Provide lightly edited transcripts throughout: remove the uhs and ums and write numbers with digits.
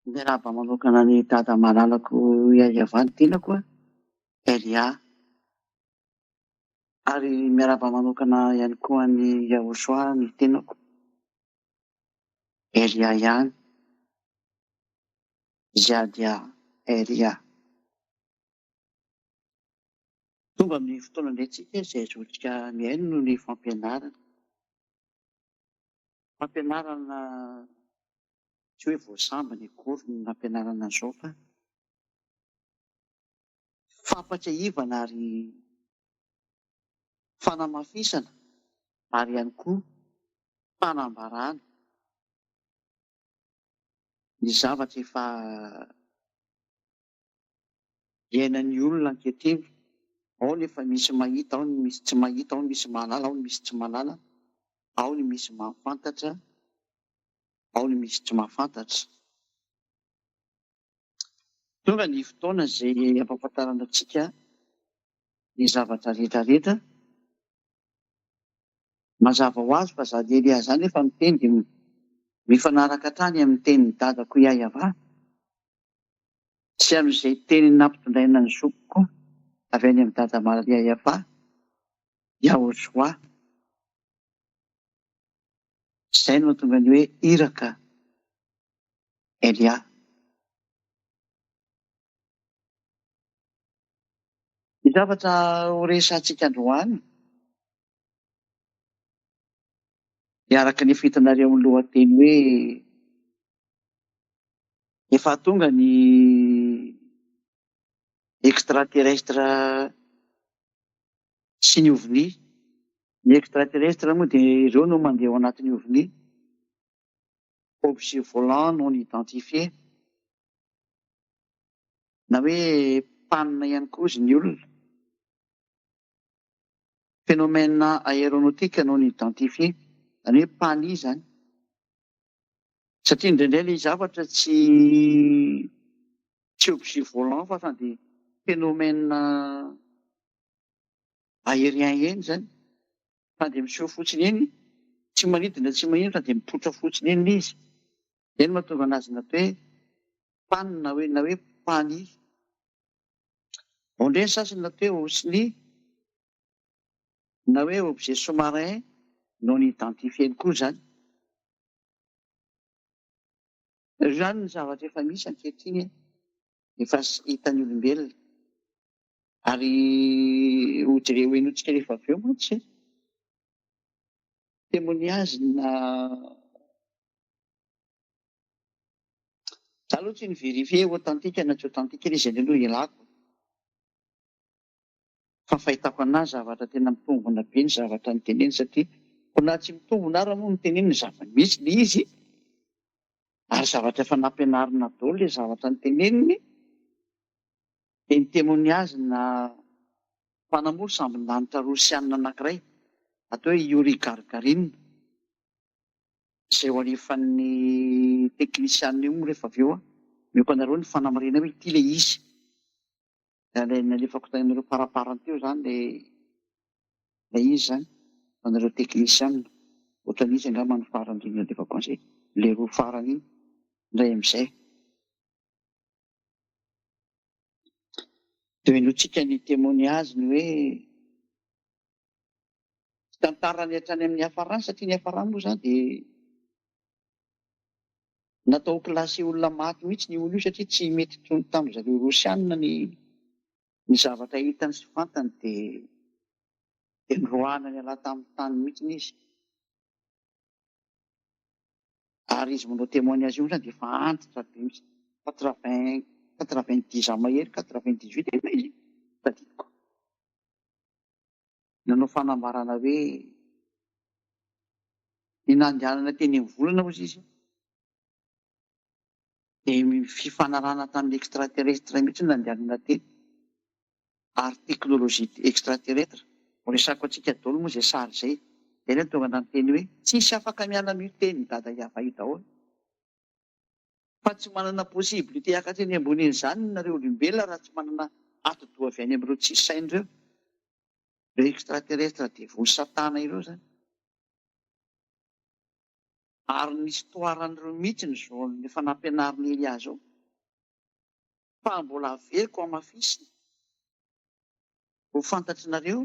Ny raha manokana ny dada malalako iazavany tianako a, Elia. Ary miaraba manokana ihany koa ny Yahosoa ny tenako. Elia ihany. Ziadia, Elia. Tonga amin'ny fotoana antsika izay azotsika mihaino noho ny fampianarana. Fampianarana tsy hoe voasamba ny akory ny nampianarana an'izao fa fampatsiahivana ary fanamafisana ary ihany koa fanambarana ny zavatra efa iainan'ny olona ankehitriny. Ao ny efa misy mahita, ao ny misy tsy mahita, ao ny misy mahalala, ao ny misy tsy mahalala, ao ny misy mahafantatra, ao ny misy tsy mahafantatra. Tonga ny fotoana izay ampahafantarana antsika ny zavatra rehetrarehetra. Mazava ho azy fa zany Elia zany efa miteny dia mifanaraka hatrany amin'ny tenin'ny dadako Iayavà sy amin'izay teny nampitondraina ny zokiko avy any amin'ny dada Iayavà, Yahosoa. Izay no mahatonga ny hoe iraka Elia. Ny zavatra ho resahantsika androany miaraka ny fitanareo amin'ny lohateny hoe efa tonga ny extraterrestre sy ny ovni. Ny extraterrestre moa dia ireo no mandeha ao anatin'ny ovni, objet volant non identifié, na hoe panina ihany koa izy ny olona. Phénomène aéronautique non identifié, zany hoe pani zany. Satria indraindray ilay zavatra tsy objet volant fa dia phénomène aérien eny zany. Fa dia miseho fotsiny eny, tsy manidina tsy manidina fa dia mipoitra fotsiny eny izy. Eny mahatonga anazy natao hoe panina na hoe pani. Ao indray ny sasany natao hoe osni na hoe objet sous-marin non identifié koa zany. Ireo zany ny zavatra efa misy ankehitriny, efa hitan'ny olombelona. Ary hojerentsika rehefa avy eo mantsy témoignage na za aloha tsy niverifie authentique na tsy authentique ilay izy aloha ialako. Fa fahitako anazy zavatra tena mitombona be ny zavatra niteneny, satria na tsy mitombona ary moa niteneny ny zava-misy ilay izy, ary zavatra efa nampianarina daholo ilay zavatra niteneniny. Dia ny témoignage na mpanamory sambon-danitra rosianina anankiray atao hoe Yuri Gagarin, izay ho alefan'ny teknisianina io rehefa avy eo meko anareo ny fanamariana hoe ity ilay izy. Nalefako tanareo paraparany teo zany ilay izy zany anareo teknisianina. Ohatran'izy angamba ny farany indrindra nalefako an'izay, ilay roa farany iny indray amin'izay. Dia inoantsika ny témoignage ny hoe tantarany hatrany amin'ny hafarany, satria ny hafarany moa zany dia natao klasy olona maty mihitsy ny olona io, satria tsy mety tsony tamin'ny zareo rosianina ny zavatra hitany sy fantany, dia nirohana ny ala tamin'ny tany mihitsy izy. Ary izy manao témoignage io zany dia efa antitra be mihitsy, 90 ans mahery, 98 eny izy tadidiko. Nanao fanambarana hoe ny nandehanana teny amin'ny volana hozy izy, dia fifanarahana tamin'ny extraterrestre mihitsy nandehanana teny, ary teknôlôjia extraterrestre. Resako antsika daholo moa izay sary izay. Izay ny tonga nanteny hoe tsisy afaka miala amin'io teny dada Iayavà io daholo. Fa tsy manana possibilité hiakatra eny ambonin'izany nareo olombelona raha tsy manana ati-doha avy any amin'ireo tsisy sain'ireo. Ireo extraterrestre dia voasatana ireo zany. Ary nisy toaran'ireo mihitsy zao efa nampianariny Elias zao. Fa mbola averiko amafisina ho fantatrareo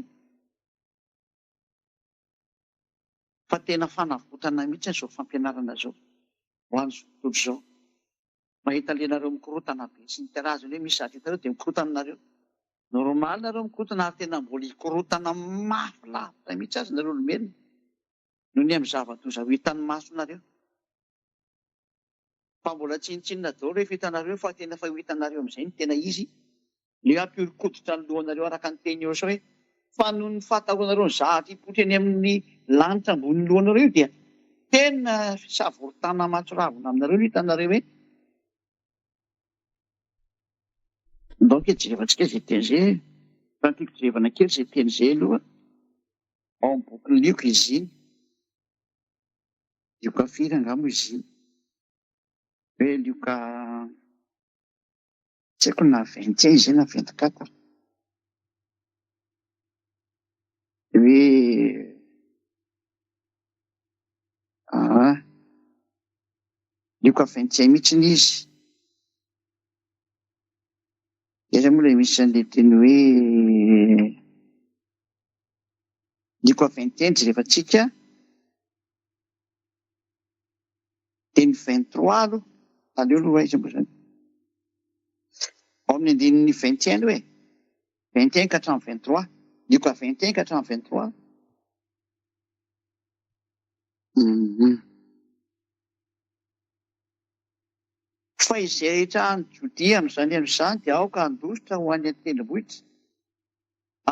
fa tena fanavotana mihitsy zao fampianarana zao ho an'izao tontolo zao. Mahita lenareo mikorotana be sy ny karazany hoe misy zavatra hitareo dia mikorotana nareo. Normaly nareo mikorotana ary tena mbola hikorotana mafy lavitra mihitsy azy nareo olombelona noho ny amin'ny zava-doza ho hitan'ny masonareo. Fa mbola tsinitsinina daholo rehefa hitanareo fa tena fa ho hitanareo amin'izay ny tena izy. Ny ampiorikoditra ny lohanareo araka ny teny eo sao hoe fa noho ny fahatahoranareo ny zavatra hipoitra eny amin'ny lanitra ambony lohanareo io dia tena fisavoritana matsoravina aminareo no hitanareo hoe donc jerevantsika izay teny izay fa tiako jerevana kely izay teny izay aloha ao amin'ny boky lioko izy iny lioka firy angamba izy iny hoe lioka tsy haiko na 21 izay na 24 hoe lioka 21 mihitsiny izy. Iza moa ilay misy an'ilay teny hoe lioka 21 jerevantsika teny 23 aloha aleo aloha iza moa zany ao amin'ny andinin'ny 21 aloha 21 ka hatramin'ny 23 lioka 21 ka hatramin'ny 23. Fa izay rehetra any Jodia amin'izany amin'izany dia aoka handositra ho any an-tendrombohitra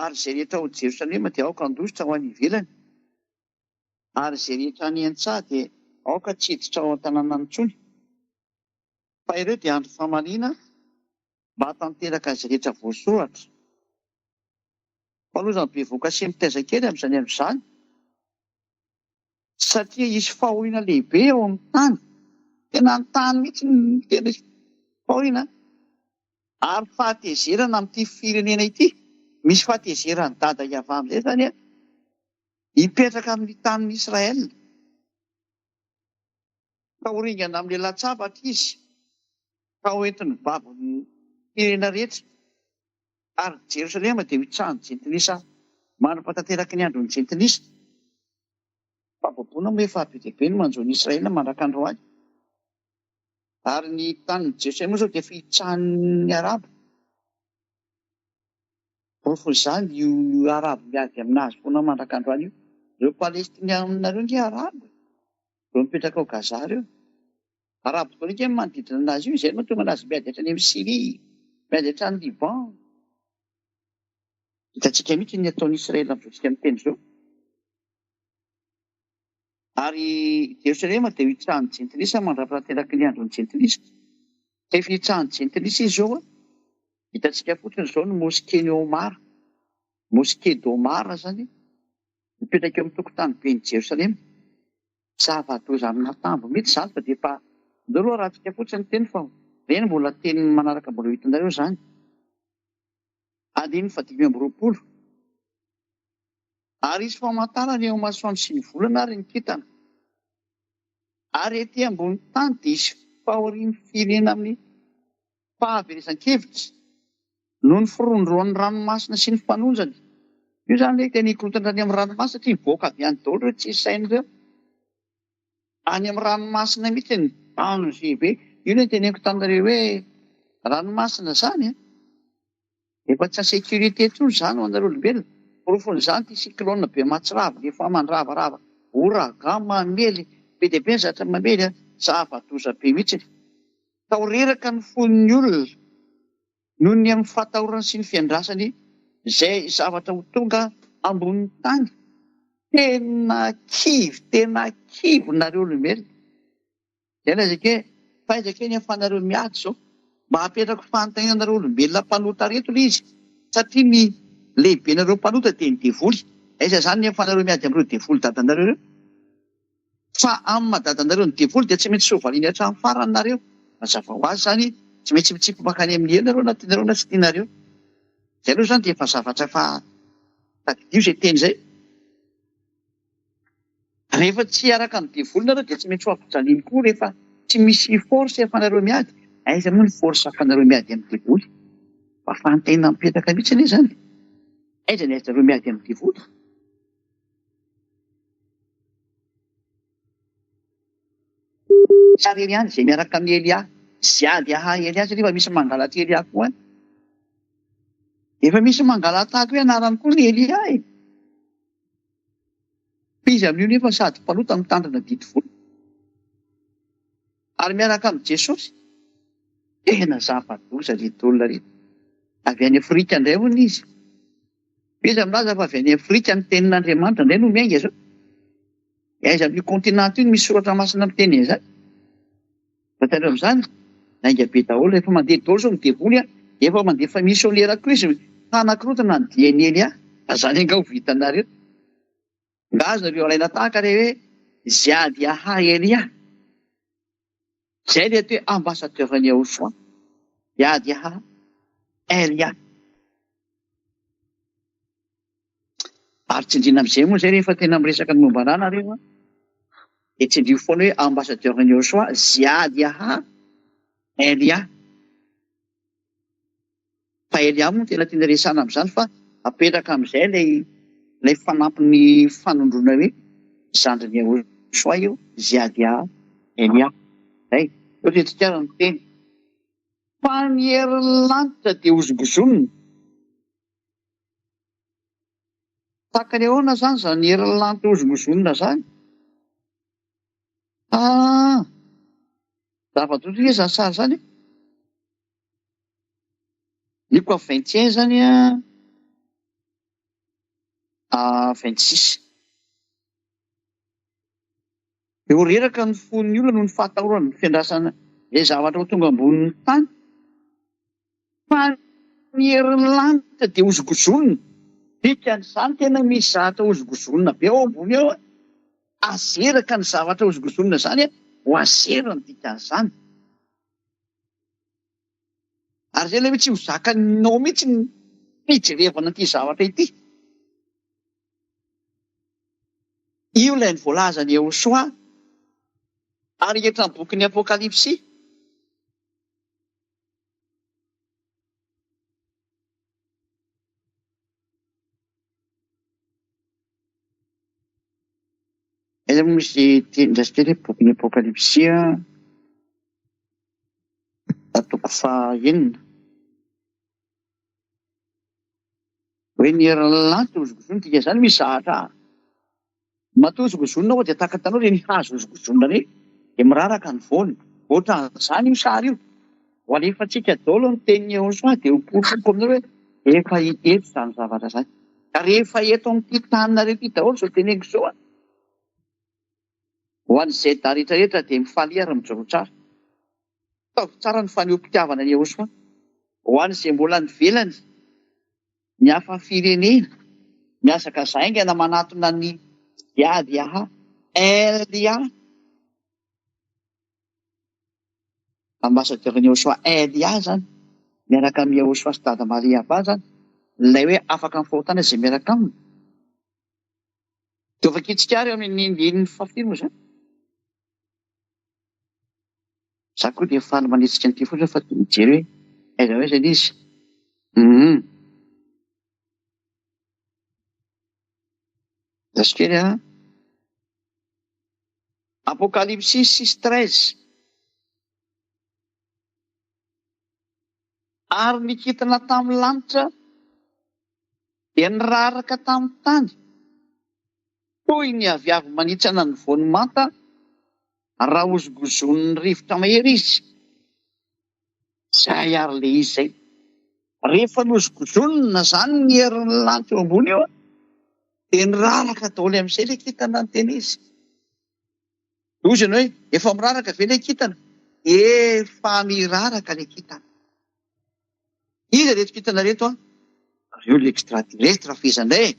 ary izay rehetra ao Jerosalema dia aoka handositra ho any ivelany ary izay rehetra any an-tsaha dia aoka tsy hiditra ao an-tanàna intsony fa ireo dia andro famarina mba hatanteraka izay rehetra voasoratra. Fa aloha izany bevoaka sy mitaiza kely amin'izany amin'izany satria hisy fahoriana lehibe ao amin'ny tany. Tena ny tany mihitsy ny tena fahoriana ary fahatezerana amin'ity firenena ity. Misy fahatezerany dada Iava amin'izay zany hipetraka amin'ny tanin'ny Israel ka horingana amin'ilay latsabatra izy ka hoentiny babon'ny firenena rehetra ary Jerosalema dia hitsahan'ny jentilisa manam-patanteraka ny andron'ny jentilisa. Fahaboboana moa efa be dia be no manjoany Israel manaraka andro any ary ny tanin'ny Jerosalema zao dia efa hitsahan'ny Arabo. Rofony izany io Arabo miady aminazy foana manaraka andro any io. Ireo Palestinianareo ny Arabo ireo mipetraka ao Gaza ireo. Arabo tokoa ny manodidina anazy io izay no mahatonga anazy miady hatrany amin'ny Syria, miady hatrany Liban. Hitantsika mihitsy ny ataon'ny Israel amin'izao miteny izao. Ary Jerosalema dia hitsahan'ny jentilisa mandrapahateraky ny andron'ny jentilisa. Rehefa hitsahan'ny jentilisa izy zao hitantsika fotsiny izao ny moskeny Omar, moské d'Omar zany mipetraka eo amin'ny tokotany ben'ny Jerosalema. Zava-doza amina tambo mihitsy izany fa dia efa ndao aloha rahantsika fotsiny ny teny fa ireny mbola teny manaraka mbola hitanareo izany. Andininy 520 ary izy famantarana eo masoandro sy ny volana ary ny kintana ary ety ambony tany dia isy fahorian'ny firena amin'ny fahaveresan-kevitra noho ny firondroan'ny ranomasina sy ny fanonjany. Io izany ilay tena hikorotana any amin'ny ranomasina satria mivoaka avy any daholo ireo tsy sain'ireo any amin'ny ranomasina mihitsy ny bano izay be. Io no teneniko tanareo hoe ranomasina izany efa tsy sécurité intsony izany ho anareo olombelona. Porofony izany ty cyclone be matsirava efa mandravarava ouragan mamely be dia be ny zavatra mamely zava-doza be mihitsy ka ho reraka ny fon'ny olona noho ny amin'ny fahatahorana sy ny fiandrasany izay zavatra ho tonga ambonin'ny tany. Tena kivy nareo olombelona. Izay lazaky hoe fahaizako hoe ny ahafahanareo miady zao mba hapetraka fanontanianareo olombelona mpanota reto ilay izy satria ny lehibe nareo mpanota dia ny devoly. Aiza izany ny ahafahanareo miady amin'ireo devoly dadanareo ireo fa amin'ny madadanareo ny devoly dia tsy maintsy sovaliana hatramin'ny farany nareo. Mazava ho azy izany tsy maintsy mitsipy makany amin'ny elinareo na tianareo na tsy tianareo. Izay aloha izany dia efa zavatra fa tadidio izay teny izay. Rehefa tsy araka ny devolonareo dia tsy maintsy ho ampijaliany koa rehefa tsy misy force afanareo miady. Aiza moa ny force afanareo miady amin'ny devoly? Mba ahafahantena mipetraka mihitsy anie izany. Aiza ny aizareo miady amin'ny devoly? Sary Eliany izay miaraka amin'ny Elia. Ziady ahay Elia satria efa misy mangalatra Elia koa any. Efa misy mangalatra tahaka hoe anarany koa ny Elia e. Izy amin'io nefa sady mpalota mitandrina didivolo. Ary miaraka amin'ny Jesosy. Tena zava-doza reto olona reto. Avy any Afrika indray hono izy. Izy milaza fa avy any Afrika ny tenin'Andriamanitra indray no miainga izao. Aiza amin'ny kontinanta io misy soratra masina miteny izany. Fatareo amin'izany, nainga be daholo rehefa mandeha daholo izao ny devoly efa mandefa missionnaire krisy tanakrotana ny diany Elia. Azany angao vitanareo. Ngazy nareo alaina tahaka re hoe ziady ahay Elia. Izay reto hoe ambassadeur-n'i Yahoshua. Ziady ahay Elia. Ary tsindrina amin'izay moa izay rehefa tena miresaka ny momba anah nareo dia tsindrio foana hoe ambassadeur-n'i Yahoshua ziady ahay Elia. Fa Elia moa tena tiana resana amin'izany fa apetraka amin'izay ilay fanampin'ny fanondrona hoe zandrin'i Yahoshua io ziady ahay Elia. Zay, ohatretsika ny teny. Fa ny herin'anitra dia hozongozonina. Tahaka ny ahoana izany izany herin'anitra hozongozonina izany? Zava-doza hoe izany sary izany. Io koa 21 izany 26. Eo reraka ny fon'ny olona noho ny fahatahorana ny fiandrasana ilay zavatra ho tonga ambonin'ny tany. Fa ny herin'anitra dia hozongozonina. Dikan'izany tena misy zavatra hozongozonina be ao ambony ao. Azeraka ny zavatra hozongozonina izany ho azerana dikan'izany. Ary izay ilay hoe tsy ho zakanao mihitsy ny fijerevana ity zavatra ity. Io ilay ny voalazan'i Yahoshua ary etra ny bokin'ny Apokalipsy. Aiza moa misy tendrasikely hoe bokin'ny Apokalipsy toko 6. Hoe ny herin'anitra hozongozonina dika izany misy zahatra matoa hozongozonina ao dia tahaka tanao reny hazo hozongozonina reny dia miraraka ny voany. Ohatran'izany io sary io. Ho alefantsika daholo ny tenin'i Yahoshua dia ho porofoko aminao hoe efa eto izany zavatra izany. Ka rehefa eto amin'ity taninareo ity daholo izao teneniko izao ho an'izay da rehetrarehetra dia mifaly ary mijoro tsara. Ataovy tsara ny faneho-pitiavana an'i Yahoshua ho an'izay mbola nivelany ny hafa firenena miazaka zaingana manatona ny ziady ahay Elia. Ambassadeur-n'i Yahoshua Elia zany miaraka amin'ny Yahoshua sy Dada Maria Aba zany ilay hoe afaka mifahotana izay miaraka aminy. Dia vakitsika ary amin'ny ny fafiro moa izany. Za koa dia faly manitsika an'ity fotsiny fa dia mijery hoe aiza hoe izany izy. Zasikely Apokalipsy 6:13. Ary nikitana tamin'ny lanitra dia niraraka tamin'ny tany toy ny aviavy manitsana ny voany manta raha hozongozon'ny rivotra mahery izy. Zay ary le izy izay. Rehefa nozongozonina izany ny herin'ny lanitra eo ambony eo dia niraraka daholo amin'izay ilay kintana ny teny izy. Ozy ianao hoe efa miraraka ve ilay kintana? Efa miraraka ilay kintana. Iza reto kintana reto Reo le extraterrestre fezandray.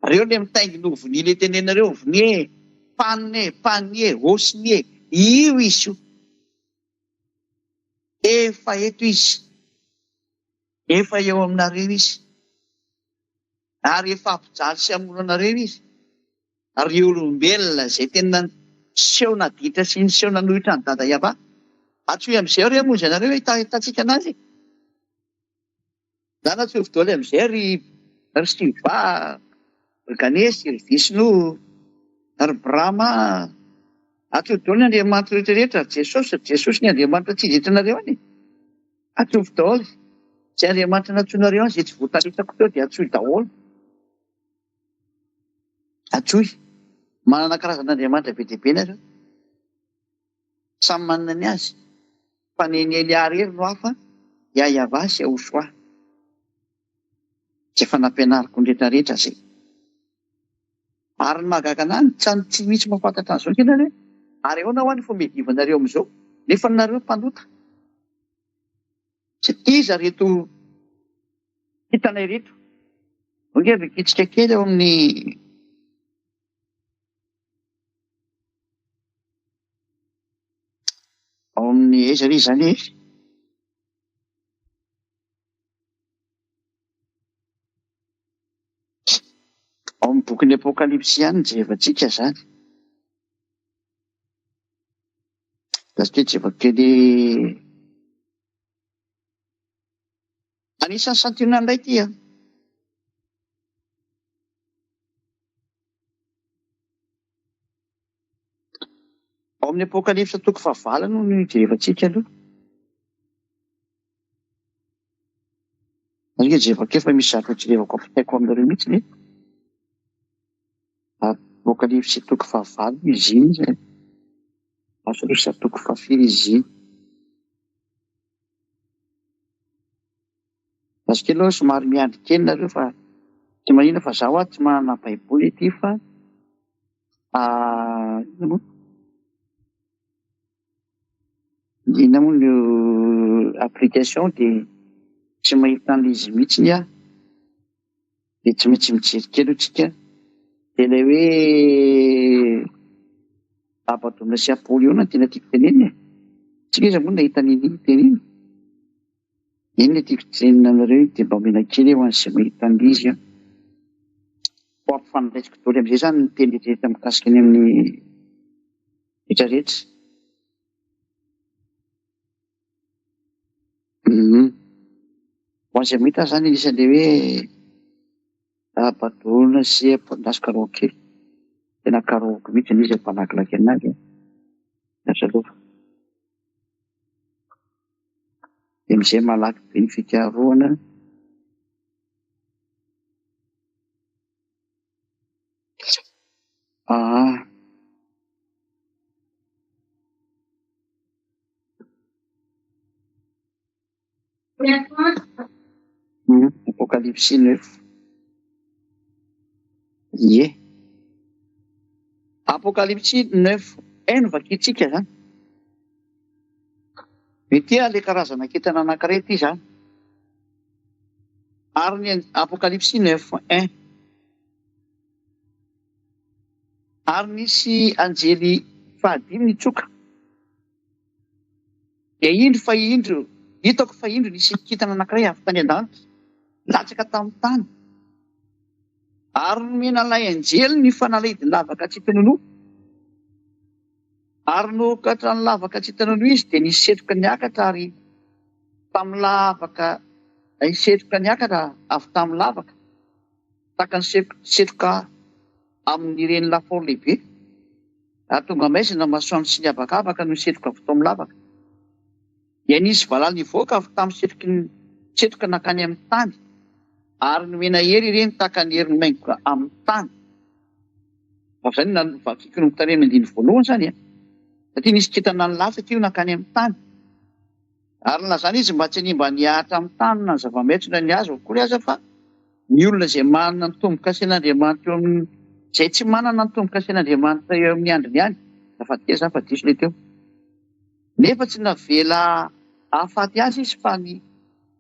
Reo le mitaingina ovnia le tenenareo ovnia panne, panie, osnie. Io izy io. Efa eto izy. Efa eo aminareo izy. Ary efa ampijaly sy hamono anareo izy. Ary olombelona izay tena seho naditra sy ny seho nanohitra ny dada Iava. Atsoy amin'izay ary moa ianareo hitantsika anazy. Zany atsoy fotoana amin'izay ry Siva, ry Ganesy, ry Visno, ry Brahma. Atsoy fotoana ny Andriamanitra rehetrarehetra, Jesosy ny Andriamanitra tsy hiditrareo any. Atsoy fotoana izay Andriamanitra natsoinareo any izay tsy voataritako teo dia atsoy daholo. Atsoy. Manana karazan'Andriamanitra be dia be nareo. Samy manana ny azy. Fa ny Eliarery no hafa, Iava sy Ahosoa. Tsy efa nampianariko ny rehetrarehetra izay. Ary ny mahagaga anahy tsy misy mahafantatra an'izao ianareo. Ary ahoana ho any fomedivanareo amin'izao nefa nareo mpanota. Tsy iza reto hitanay reto. Onge vikitsika kely eo amin'ny aiza ry izany ao amin'ny bokin'ny Apokalipsy ihany jerevantsika zany. Dasika jerevakely anisan'ny santionany indray ity a. Ao amin'ny Apokalipsy toko 9 no jerevantsika aloha. Ange jerevakely fa misy zavatra jerevako ampitaiko aminareo mihitsy ne. Apokalipsy toko 9 izy iny zay. Asolosy toko 4 izy iny. Dasika aloha somary miandry kely nareo fa tsy manina fa zaho tsy manana baiboly ity fa inona moa no application dia tsy mahita an'izy mihitsy aho. Dia tsy maintsy mijery kely tsika. Dia ilay hoe Abadona sy Apôly io no tena tiako tenenina. Tsika iza moa nahita an'iny tenenina. Iny no tiako tenenina anareo dia mba omena kely eo an'izay mahita an'izy aho. Ho ampifandraisiko daholo amin'izay zany ny teny rehetra mikasika ny amin'ny rehetrarehetra. Ho an'izay mahita zany anisan'ilay hoe Abadona sy Apôly karaoke. Tena karaoke mihitsy izy mpanakilaky anazy. Asalova. Dia amin'izay malaky be ny fikarohana. Apokalipsy 9. Ie. Apokalipsy 9:1 no vakitsika zany. Mety ilay karazana kintana anankiray ity zany. Ary ny Apokalipsy 9:1. Ary nisy anjely fahadimy nitsoka. Dia hitako fa indro nisy kintana anankiray avy tany an-danitra, latsaka tamin'ny tany. Ary nomena ilay anjely ny fanalahidiny lavaka tsy hita nonoa. Ary nokatra ny lavaka tsy hita nonoa izy dia nisy setroka niakatra ary tamin'ny lavaka setroka niakatra avy tamin'ny lavaka tahaka ny setroka amin'ireny lafaoro lehibe. Ary tonga maizina masoandro sy ny habakabaka no setroka avy tao amin'ny lavaka. Dia nisy valala nivoaka avy tamin'ny setroka nakany amin'ny tany. Ary nomena hery ireny tahaka ny herin'ny maingoka amin'ny tany. Izany vakiko no mitaneny amin'ny 1 zany a. Satria nisy kintana nilatsaka io nakany amin'ny tany. Ary lazana izy mba tsy hanimba niahatra amin'ny tany na ny zava-maitso na ny hazo akory aza fa ny olona izay manana ny tombo-kasen'Andriamanitra eo amin'ny izay tsy manana ny tombo-kasen'Andriamanitra eo amin'ny andriny ihany. Afaty zany fa diso ilay teo. Nefa tsy navela ahafaty azy izy fa ny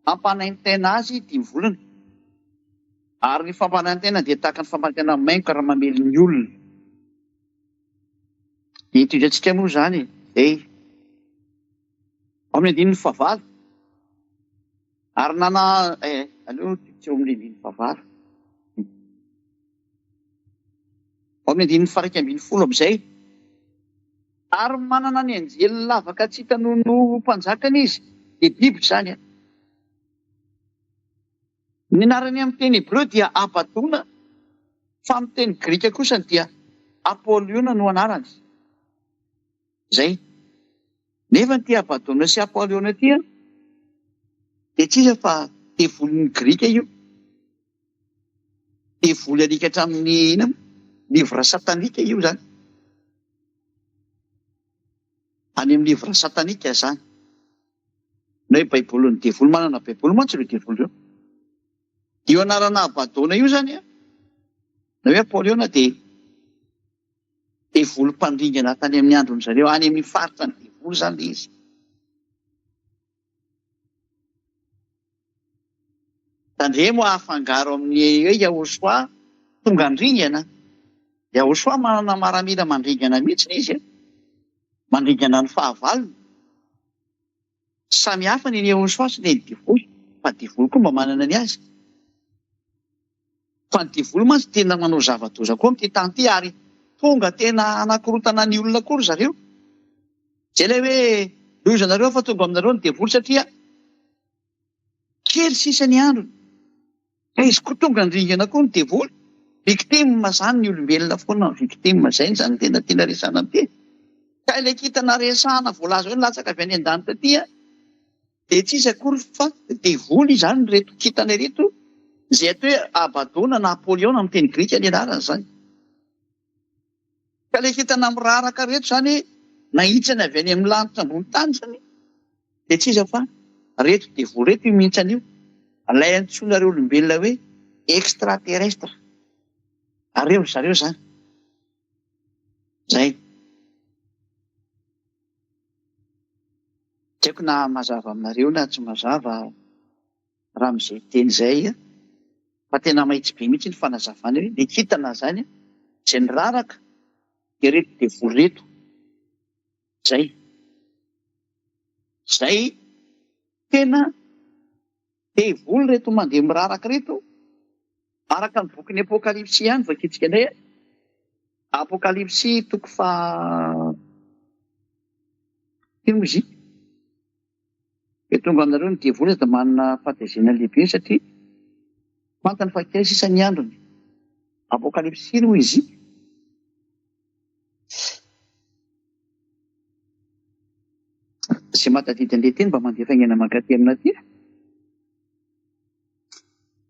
ampanaintena azy 5 volana. Ary ny fampanaintena dia tahaka ny fampanaintena maingoka raha mamely ny olona. Dia itondra antsika moa zany amin'ny 9. Ary aleo tsy eo amin'ny 9. amin'ny 1:20 amin'izay. Ary manana ny anjely lavaka tsy hitanono mpanjakana izy, dia biby izany. Ny anarany amin'ny teny Hebreo dia Abadona, fa amin'ny teny Grika kosa dia Apoliona no anarany. Zay. Nefa ty Abadona sy Apoliona ty dia tsisa fa devolon'ny Grika io. Devoly alika hatramin'ny livre satanika io zany. Any amin'ny livre satanika zany. Na hoe baibolin'ny devoly, manana baiboly mantsy io devoly io. Io anarana Abadona io zany na hoe Apoliona dia devoly mpandringana tany amin'ny andron' zareo, any amin'ny faritra ny devoly zany izy. Tandremo afangaro amin'ny hoe Yahosoa tonga andringana. Yahosoa manana maramila mandringana mihitsy izy, mandringana ny fahavalony. Samy hafa ny Yahosoa sy ny devoly, fa devoly koa mba manana ny azy. Fa ny devoly mantsy tena manao zava-doza koa amin'ity tany ity, ary tonga tena anakorotana ny olona kory zareo. Zay ilay hoe lozanareo fa tonga aminareo ny devoly satria kely sisa ny androny. Izy koa tonga andringana koa ny devoly. Victime zany ny olombelona foana, victime zay zany tena tiana resahana amin'ity. Ka ilay kintana resahana voalaza hoe latsaka avy any an-danitra aty dia tsisy akory fa devoly zany reto kintana reto, izay atao hoe Abadona na Apoliona amin'ny teny Grika ny anarany zany. Ka ilay kintana miraraka reto zany nahitsana avy any amin'ny lanitra ambony tany zany, dia tsisy fa reto devoly reto io mihitsy an'io. Ilay antsoinareo olombelona hoe extraterrestre. Areo zareo zany. Zay. Tsy haiko na mazava aminareo na tsy mazava raha amin'izay teny izay, fa tena mahitsy be mihitsy ny fanazavana hoe ny kintana zany izay niraraka dia reto devoly reto. Zay. Zay tena devoly reto mandeha miraraka reto, araka ny bokin'ny Apokalipsy ihany vakitsika indray. Apokalipsy toko ino izy? Dia tonga aminareo ny devoly dia manana fahatezena lehibe satria fantany fa kely sisa ny androny. Apokalipsy ino izy? Sy matadidy an'ilay teny mba mandefa aingana mankaty aminaty.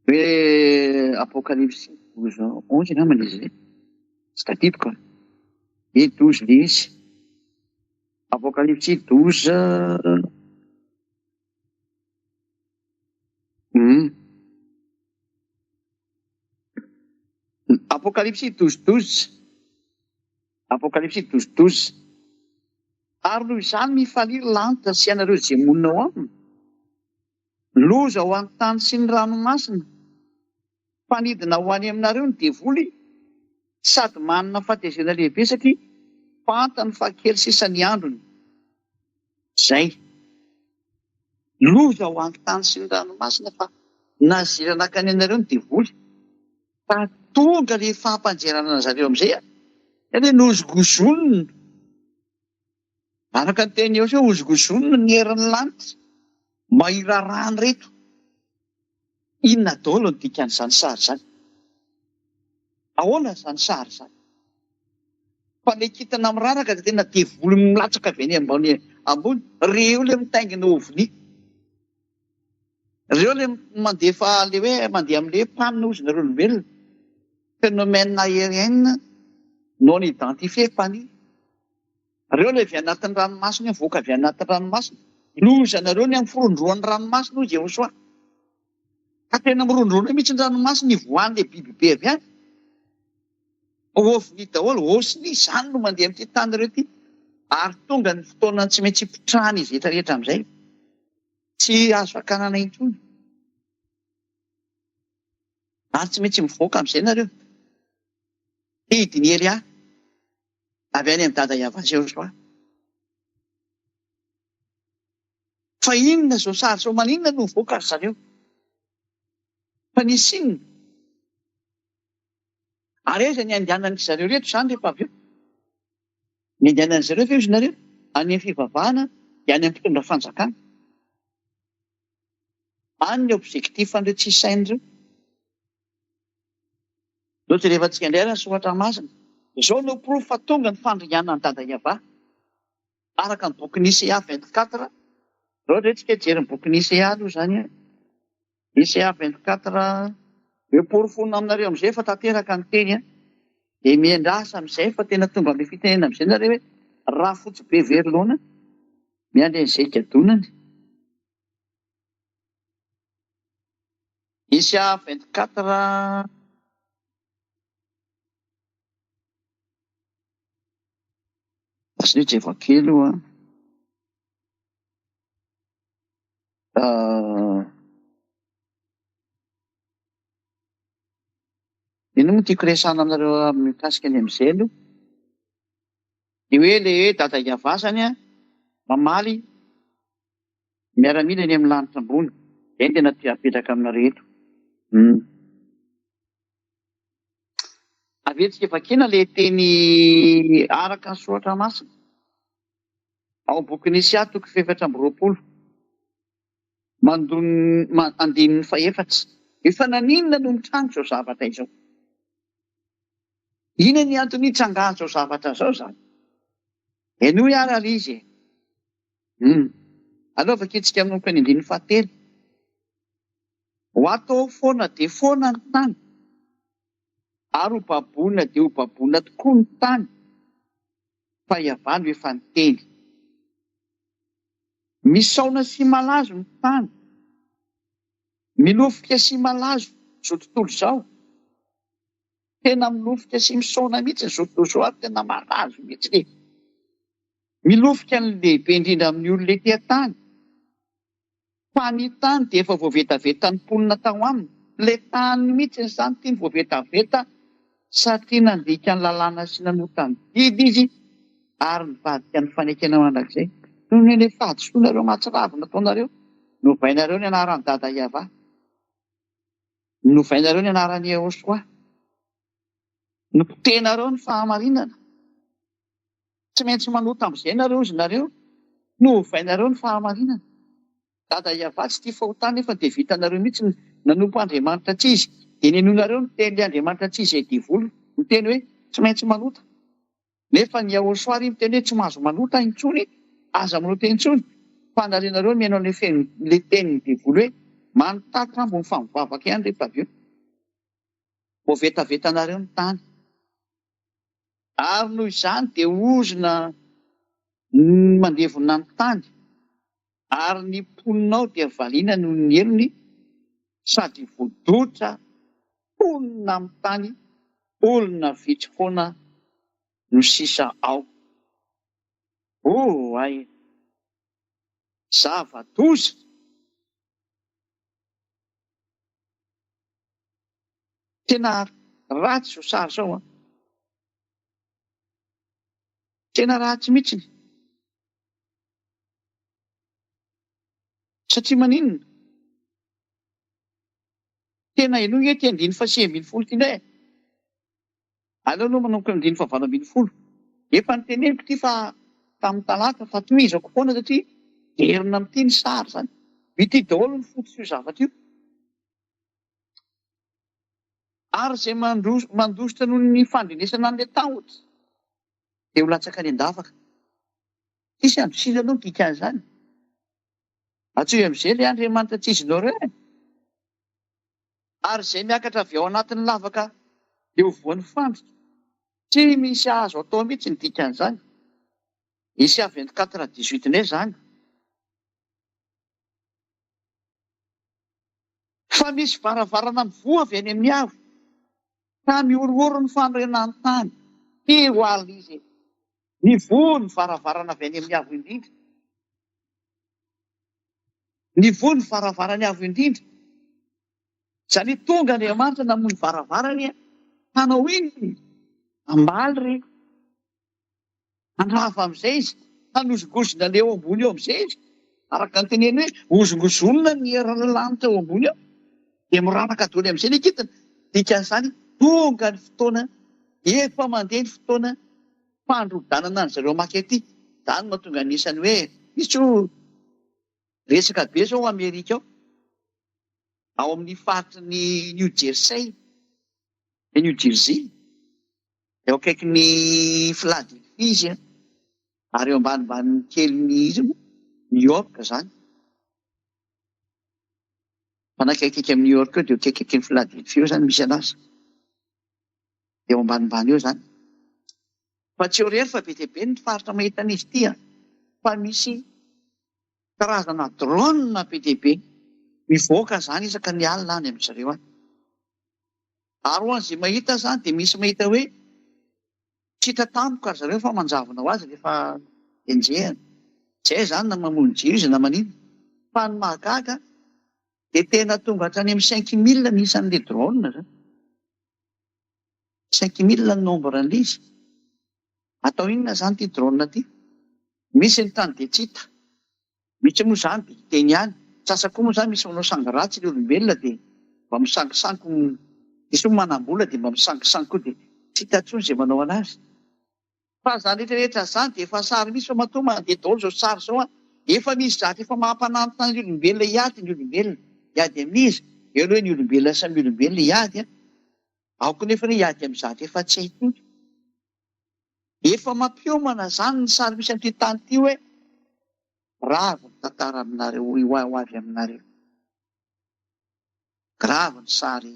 Hoe Apokalipsy 12:11 namana izy izay. Tsy tadidiko. 12 ilay izy. Apokalipsy 12. Apokalipsy 12:12. Apokalipsy 12:12. Ary noho izany mifaliry lanitra sy anareo izay monina ao aminy. Loza ho an'ny tany sy ny ranomasina. Fanidina ho any aminareo ny devoly, sady manana fahatezena lehibe satria fantany fa kely sisa ny androny. Zay. Loza ho an'ny tany sy ny ranomasina fa nazirana akany anareo ny devoly. Fa tonga ilay fahampanjerana zareo amin'izay hoe nozogozonina. Araka ny teny eo hoe hozogozonina ny herin'ny lanitra, mahirarahany reto. Inona daholo no dikan'izany sary zany? Ahoana izany sary zany? Fa ilay kintana miraraka dia tena devoly milatsaka avy any ambony. Reo ilay mitaingina oviny. Reo ilay mandefa ilay hoe mandeha amin'ilay mpanina ozonareo olombelona. Phénomène aérienne non identifié pani. Reo ilay avy anatin'ny ranomasina, mivoaka avy anatin'ny ranomasina. Lozanareo ny amin'ny firondroan'ny ranomasina hoy Jehosoa. Ka tena mirondrona mihitsy ny ranomasina, ny voan'ilay biby be avy any. Oviny daholo, osiny izany no mandeha amin'ity tany ireo ity. Ary tonga ny fotoana tsy maintsy hipitrahana izy rehetrarehetra amin'izay. Tsy azo fakanana intsony. Ary tsy maintsy mivoaka amin'izay nareo. Hidiny Elia avy any amin'ny dada Iava Jehosoa. Fa inona izao sary izao, maninona no mivoaka azy zareo? Fa nisy inona? Ary eza ny andehanan'ny zareo reto izany rehefa avy eo. Ny andehanan'ny zareo fa izy nareo any amin'ny fivavahana dia any amin'ny mpitondra fanjakana. Any ny objectif-andreo tsy sain'ireo. Loatra rehefa tsika indray ny soratra masina. Izao no proof fa tonga ny fandringanan'ny dada Iava. Araka ny boky Nisea 24. Raha tsika jery ny boky Nisea aloha izany. Nisea 24. Eo porofona aminareo amin'izay fa tanteraka ny teny. Dia miandrasa amin'izay fa tena tonga amin'ny fitenena amin'izay nareo hoe raha fotsy be verilona miandry an'izay gadonany. Nisea 24. Asiny jevakely io ino moa tiako resana aminareo mikasika ny amin'izay aloha. Ny hoe le dada Iava zany mamaly miaramila ny amin'ny lanitra ambony. Izay ny tena apetraka aminareo eto. Avetsika vakina le teny araka ny soratra masina. Ao boky Nisea 4:20. Andininy faefatra. Efa naninona no mitrango izao zavatra izao? Ina ny antony hitsangahan izao zavatra izao zany? Eno ary izy. Aleo vakitsika amin'ny ny andininy fahatelo. Ho atao foana dia foana ny tany. Ary ho baboina dia ho baboina tokoa ny tany. Fa Iava no efa niteny. Misaona sy malazo ny tany. Milofika sy malazo izao tontolo izao. Tena milofika sy misaona mihitsy izao tontolo izao ary tena malazo mihitsy. Milofika ny lehibe indrindra amin'ny olona ety an-tany. Fa ny tany dia efa voavetaveta ny mponina tao aminy. Le tany mihitsy izany tia ny voavetaveta satria nandika ny lalàna sy nanota ny didy izy ary nivadika ny fanekena mandrakizay. Noho ny fahadisoanareo mahatsiravo nataonareo, novainareo ny anaran'ny dada Iava. Novainareo ny anaran'ny Yehosoa. Nopitenareo ny fahamarinana. Tsy maintsy manota amin'izay nareo izy nareo. Novainareo ny fahamarinana. Dada Iava tsy tia fahotana nefa dia vitanareo mihitsy nanompo Andriamanitra tsy izy. Dia nenonareo ny teny Andriamanitra tsy izy divolo. Ny teny hoe tsy maintsy manota. Nefa ny Yehosoa miteny hoe tsy mahazo manota intsony. Aza manota intsony. Fa narenareo mihaino le tenin'ny divolo hoe manontatra ambony famivavaka ihany rehefa avy eo. Voavetavetanareo ny tany. Ary noho izany dia ozona mandevona ny tany. Ary ny mponinao dia valiana noho ny helony sady voadotra mponina amin'ny tany, olona vitsy foana no sisa ao. Ay, zava-doza. Tena ratsy izao sary izao. Tena ratsy mihitsy. Satria maninona? Tena eno ety 9:20 ity. Aleo aloha manomboka 9:20. Efa niteneniko ity fa tamin'ny talata fa tohizako foana satria herina amin'ity ny sary zany. Ity daholo ny fototra io zavatra io. Ary izay mandositra noho ny fandrenesana an'ilay tahotra dia ho latsaka any an-davaka. Isy androsina aloha dikan'izany. Atsoy amin'izay ilay Andriamanitra tsy izy nareo. Ary izay miakatra avy ao anatin'ny lavaka eo voan'ny fandrika. Tsy misy azo atao mihitsy ny dikan'izany. Nisea 24:18 indray izany. Fa misy varavarana mivoha avy any amin'ny avo. Ka miororo ny fanorenan'ny tany. Ho alina izy. Nivoha ny varavarana avy any amin'ny avo indrindra. Nivoha ny varavarany avo indrindra. Izany tonga Andriamanitra namoy ny varavarany hanao iny. Ambaly re. Andrava amin'izay izy. Hanozongozona le eo ambony eo amin'izay izy. Araka ny teneny hoe ozongozonina ny herana lanitra eo ambony eo. Dia miranaka daholo amin'izay ny kitana. Dikan'izany tonga ny fotoana efa mandeha ny fotoana fandrodanana ny zareo makety. Zany mahatonga anisany hoe misy resaka be zao Amerika ao amin'ny faritry ny New Jersey, New Jersey, eo akaiky ny Philadelphia ary eo ambanimbany kely ny New York zany. Manakaiky amin'ny New York eo dia akaiky ny Philadelphia eo zany misy anazy. Eo ambanimbany eo zany. Fa tsy eo rery fa be dia be ny faritra mahita an'izy ity fa misy karazana drone be dia be mivoaka zany isaka ny alina any amin'ny zareo any. Ary ho an'izay mahita zany dia misy mahita hoe tsy tatampoka ary zareo fa manjavona ho azy rehefa enjehana. Izay zany na mamono jiro izy na manino. Fa ny mahagaga dia tena tonga hatrany amin'ny 5000 ny isan'ilay drone zany. 5000 ny nombre an'izy. Atao inona zany ity drone ity? Misy ny tany dia tsy hita. Misy moa zany dia hiteny ihany. Sasako moa zany misy manao sangaratsy ny olombelona dia mba misankisanky, misy moa manam-bola dia mba misankisanky koa dia tsy hita intsony izay manao anazy. Fa zany rehetrarehetra zany dia efa sary misy fa matoa mandeha daholo zao sary zao efa misy zaty efa mampanampy ny olombelona hiady ny olombelona hiady amin'izy. Eo aloha ny olombelona samy olombelona hiady aoko nefa hoe hiady amin'ny zaty efa tsy haitony. Efa mampiomana zany ny sary misy an'ity tany ity hoe grave ny tantara aminareo ho avy aminareo. Grave ny sary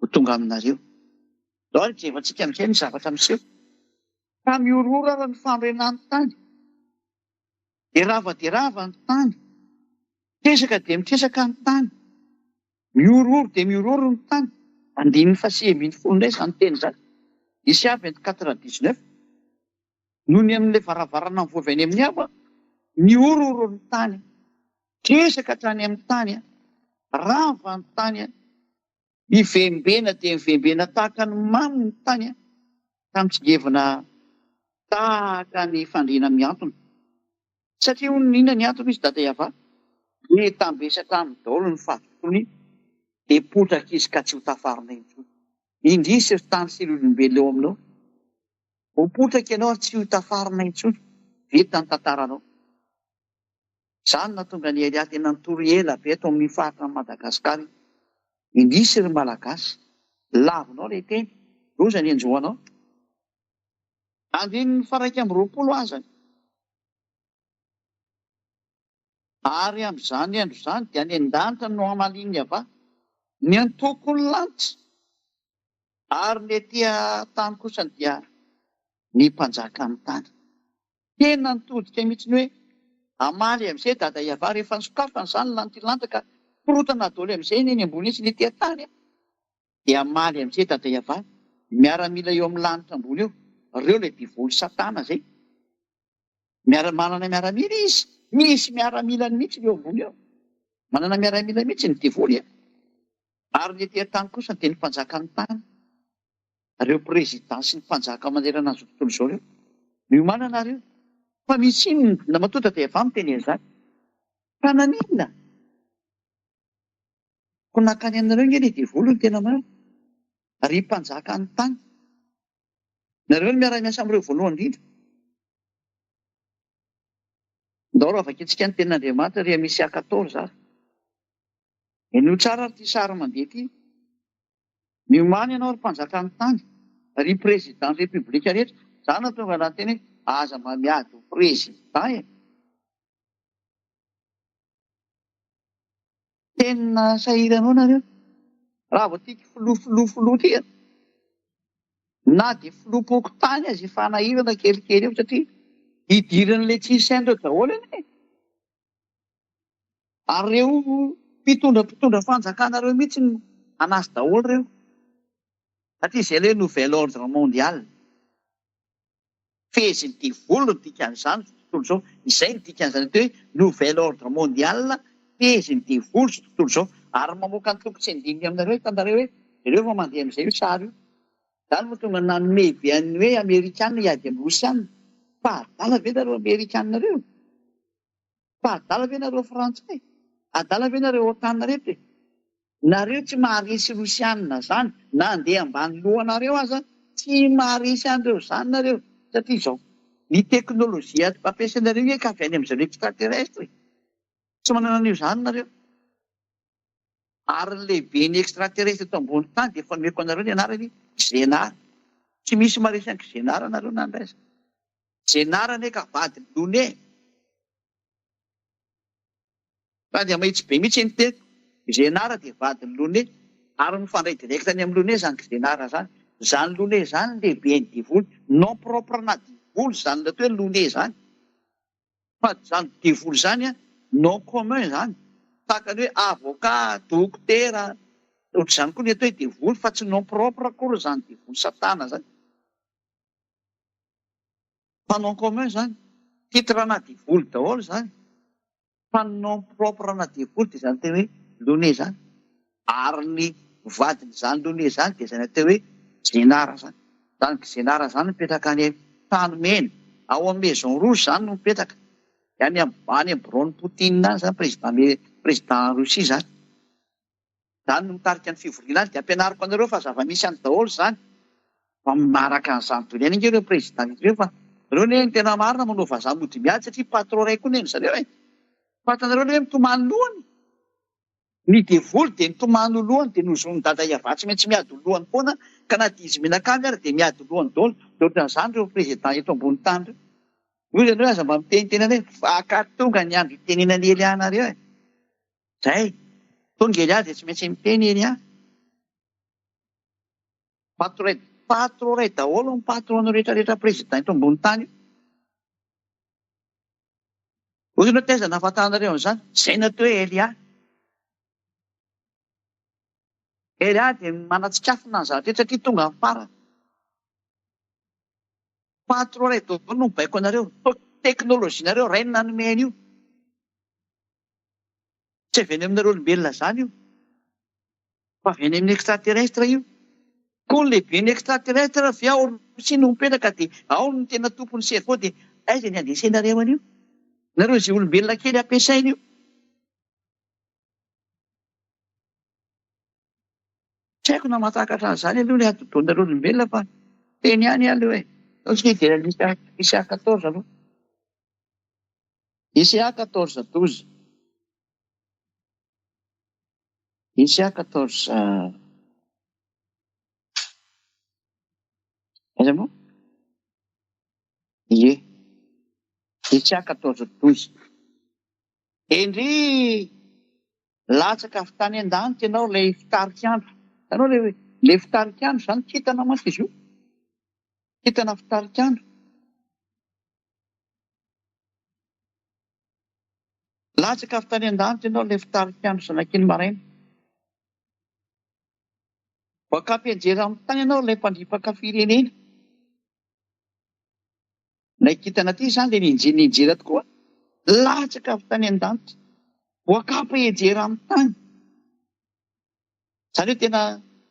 ho tonga aminareo. Zao ny jevantsika amin'izay ny zavatra miseho. Ka miorora ary ny fandrenan'ny tany. Dia rava ny tany. Tresaka dia mitresaka ny tany. Miororo dia miororo ny tany. 9:70 indray izany teny izany. Isy avy 4:19. Noho ny amin'ilay varavarana mivoavy any amin'ny avo, miororo ny tany. Tresaka hatrany amin'ny tany. Rava ny tany. Mivembena dia mivembena tahaka ny mamy ny tany. Ka mitsingevina tahaka ny fandriana miantona. Satria inona ny antony izy dada Iava? Ny tambesaka amin'ny daholo ny fahavitony dia potraka izy ka tsy ho tafarina intsony. Indrisy ry tany sy olombelona eo aminao. Ho potraka ianao ary tsy ho tafarina intsony. Vita ny tantaranao. Izany nahatonga ny Elia tena nitory ela be eto amin'ny faritra Madagasikara. Indrisy ry malagasy. Lavinao ilay teny. Loza ny anjohanao. Andrininy 120 azany. Ary amin'izany andro izany dia ny an-danitra no hamalininy Iava. Ny antoko ny lanitra. Ary ny etỳ tany kosa dia ny mpanjaka amin'ny tany. Tena nitodika mihitsy hoe hamaly amin'izay dada Iava rehefa nisokafana izany lanitra lanitra ka korotana daholo amin'izay eny ambony sy ny etỳ tany. Dia hamaly amin'izay dada Iava miaramila eo amin'ny lanitra ambony eo. Ireo ilay divoly Satana izay. Manana miaramila izy. Misy miaramilany mihitsy eo ambony eo. Manana miaramila mihitsy ny divoly. Ary ny etỳ tany kosa dia ny mpanjaka ny tany. Ireo président sy ny mpanjaka manerana azy tontolo izao ireo. Miomana nareo. Fa misy inona matonta dia Iava miteny an'izany. Fa nanina? Ko nakany aminareo nge ny divoly ny tena marina. Ary mpanjaka ny tany. Nareo no miara-miasa amin'ireo voalohany indrindra. Ndao raha vakitsika ny tenin'Andriamanitra ria misy 14. Eny ho tsara ity sary mandeha ity. Miomana ianao ry mpanjaka ny tany. Ry président république rehetra. Izany no tonga anaty teny aza mamiady ho président. Tena sahiranao nareo. Raha vao tiako filoha tia. Na dia filoha-poko tany azy efa nahirana kelikely eo satria hidiran'ilay tsy sain'ireo daholo eny. Ary ireo mpitondra fanjakanareo mihitsy anazy daholo ireo. Satria izay ilay nouvel ordre mondial. Feziny divoly no dikan'izany tontolo izao. Izay no dikan'izany hoe nouvel ordre mondial. Feziny divoly sy tontolo izao. Ary mamoaka ny toko tsy andininy aminareo hitanareo hoe ireo fa mandeha amin'izay io sary io. Izany moa tonga nanome an'ny hoe Amerikanina hiady amin'ny Rosiana. Fa adala ve nareo Amerikanina ireo? Fa adala ve nareo Frantsay? Adala ve nareo OTAN rehetra? Nareo tsy maharesy rosianina zany, na andeha ambany lohanareo aza, tsy maharesy an'ireo zany nareo. Satria izao, ny teknôlôjia fampiasanareo hoe ka avy any amin'izareo extraterrestre. Tsy manana an'io zany nareo. Ary ny lehiben'ny extraterrestre eto ambony tany dia efa nomeko anareo ny anarany Xenara. Tsy misy maharesy an'i Xenara nareo nandraisa. Xenara anie ka vady lone. Fa dia mahitsy be mihitsy ny teny. Xenara dia vady lone. Ary mifandray direkta any amin'ny lone zany Xenara zany. Zany lone zany lehiben'ny divoly. Non propre na divoly zany le hoe lone zany. Fa zany divoly zany non commun zany. Tahaka ny hoe avocat, dokotera, ohatr'izany koa ny atao hoe divoly fa tsy non propre akory zany divoly satana zany. Fa non commun zany, titrana divoly daholo zany. Fa non propre na divoly dia zany teo hoe lone zany. Ary ny vadin'izany lone zany dia zany atao hoe Xenara zany. Zany Xenara zany mipetraka any tany mena, ao amin'ny Maison Rouge zany no mipetraka. Any ambany Brôny Poutine any zany président Rosia zany. Zany no mitarika ny fivoriana azy dia ampianariko anareo fa zava-misy any daholo zany. Fa maraka an'izany toy any ireo président ireo fa ireo ny tena marina manao vazaha mody miady satria patron ray koa neny zareo e. Fantanareo hoe mitomany lohany. Ny devoly dia nitomany lohany dia nozony dada Iavatsy maintsy miady lohany foana ka na dia izy menakamy ary dia miady lohany daholo. Dia ohatran'izany ireo président eto ambony tany ireo. Hoy ianareo aza mba miteniteny hoe faka-tonga ny andro itenenany Elia nareo e. Zay, tonga Elia dia tsy maintsy miteny Elia. Patron ray daholo ny patron rehetrarehetra président eto ambony tany. Hoy no teza nahafantaranareo an'izany, zay natao hoe Elia. Elia dia manatsikafina ny zavatra satria tonga amin'ny farany. Patron ray daholo no mibaiko anareo. Teknôlôjianareo rainina nomeny io. Tsy avy any aminareo olombelona zany io. Fa avy any amin'ny extraterrestre io. Koa ny lehiben'ny extraterrestre avy ao Rosia no mipetraka dia ao no tena tompon'ny servao dia aiza ny andesenareo an'io? Nareo izay olombelona kely ampiasaina io. Tsy haiko na mahatakatra an'izany aloha ilay atodoanareo olombelona fa teny ihany aloha e. Ohatrany dia Isaiah 14 aloha. Isaiah 14:12. Isaiah 14. Aiza moa? Ie. Isaiah 14:12. Endry latsaka avy tany an-danitra ianao ilay fitarik'andro. Itanao ilay fitarik'andro zany kintana mantsy izy io. Kintana fitarik'andro. Latsaka avy tany an-danitra ianao ilay fitarik'andro zanak'iny maraina. Voaka ampianjera amin'ny tany ianao ilay mpandripaka firenena. Ilay kintana ity zany dia ninjera tokoa. Latsaka avy tany an-danitra. Voaka ampianjera amin'ny tany. Izany hoe tena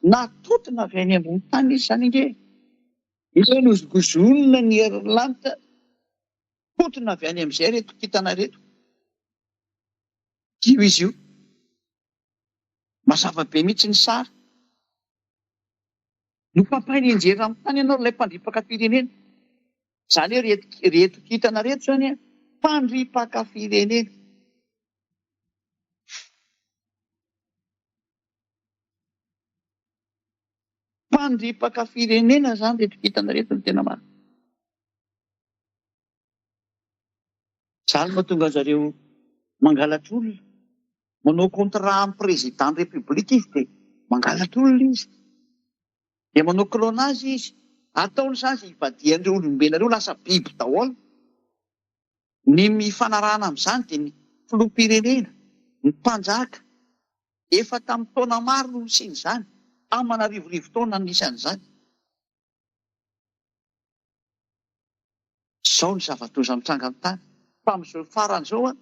natotona avy any ambony tany izy zany indray. Ilay nozogozonina ny herinaratra. Totona avy any amin'izay reto kintana reto. Io izy io. Mazava be mihitsy ny sary. Nokapainy enjera amin'ny tany ianao ilay mpandripaka firenena. Izany hoe reto kintana reto zany mpandripaka firenena. Mpandripaka firenena zany reto kintana reto ny tena marina. Izany mahatonga zareo mangalatra olona. Manao kontra amin'ny président république izy dia mangalatra olona izy. Dia manao clonage izy. Ataony zany ivadian'ireo olombelona lasa biby daholo. Ny mifanarahana amin'izany dia ny filoham-pirenena, ny mpanjaka. Efa tamin'ny taona maro no nisian'izany. Amin'ny manarivorivo taona nisy an'izany. Izao ny zava-doza mitranga amin'ny tany. Fa amin'izao faran'izao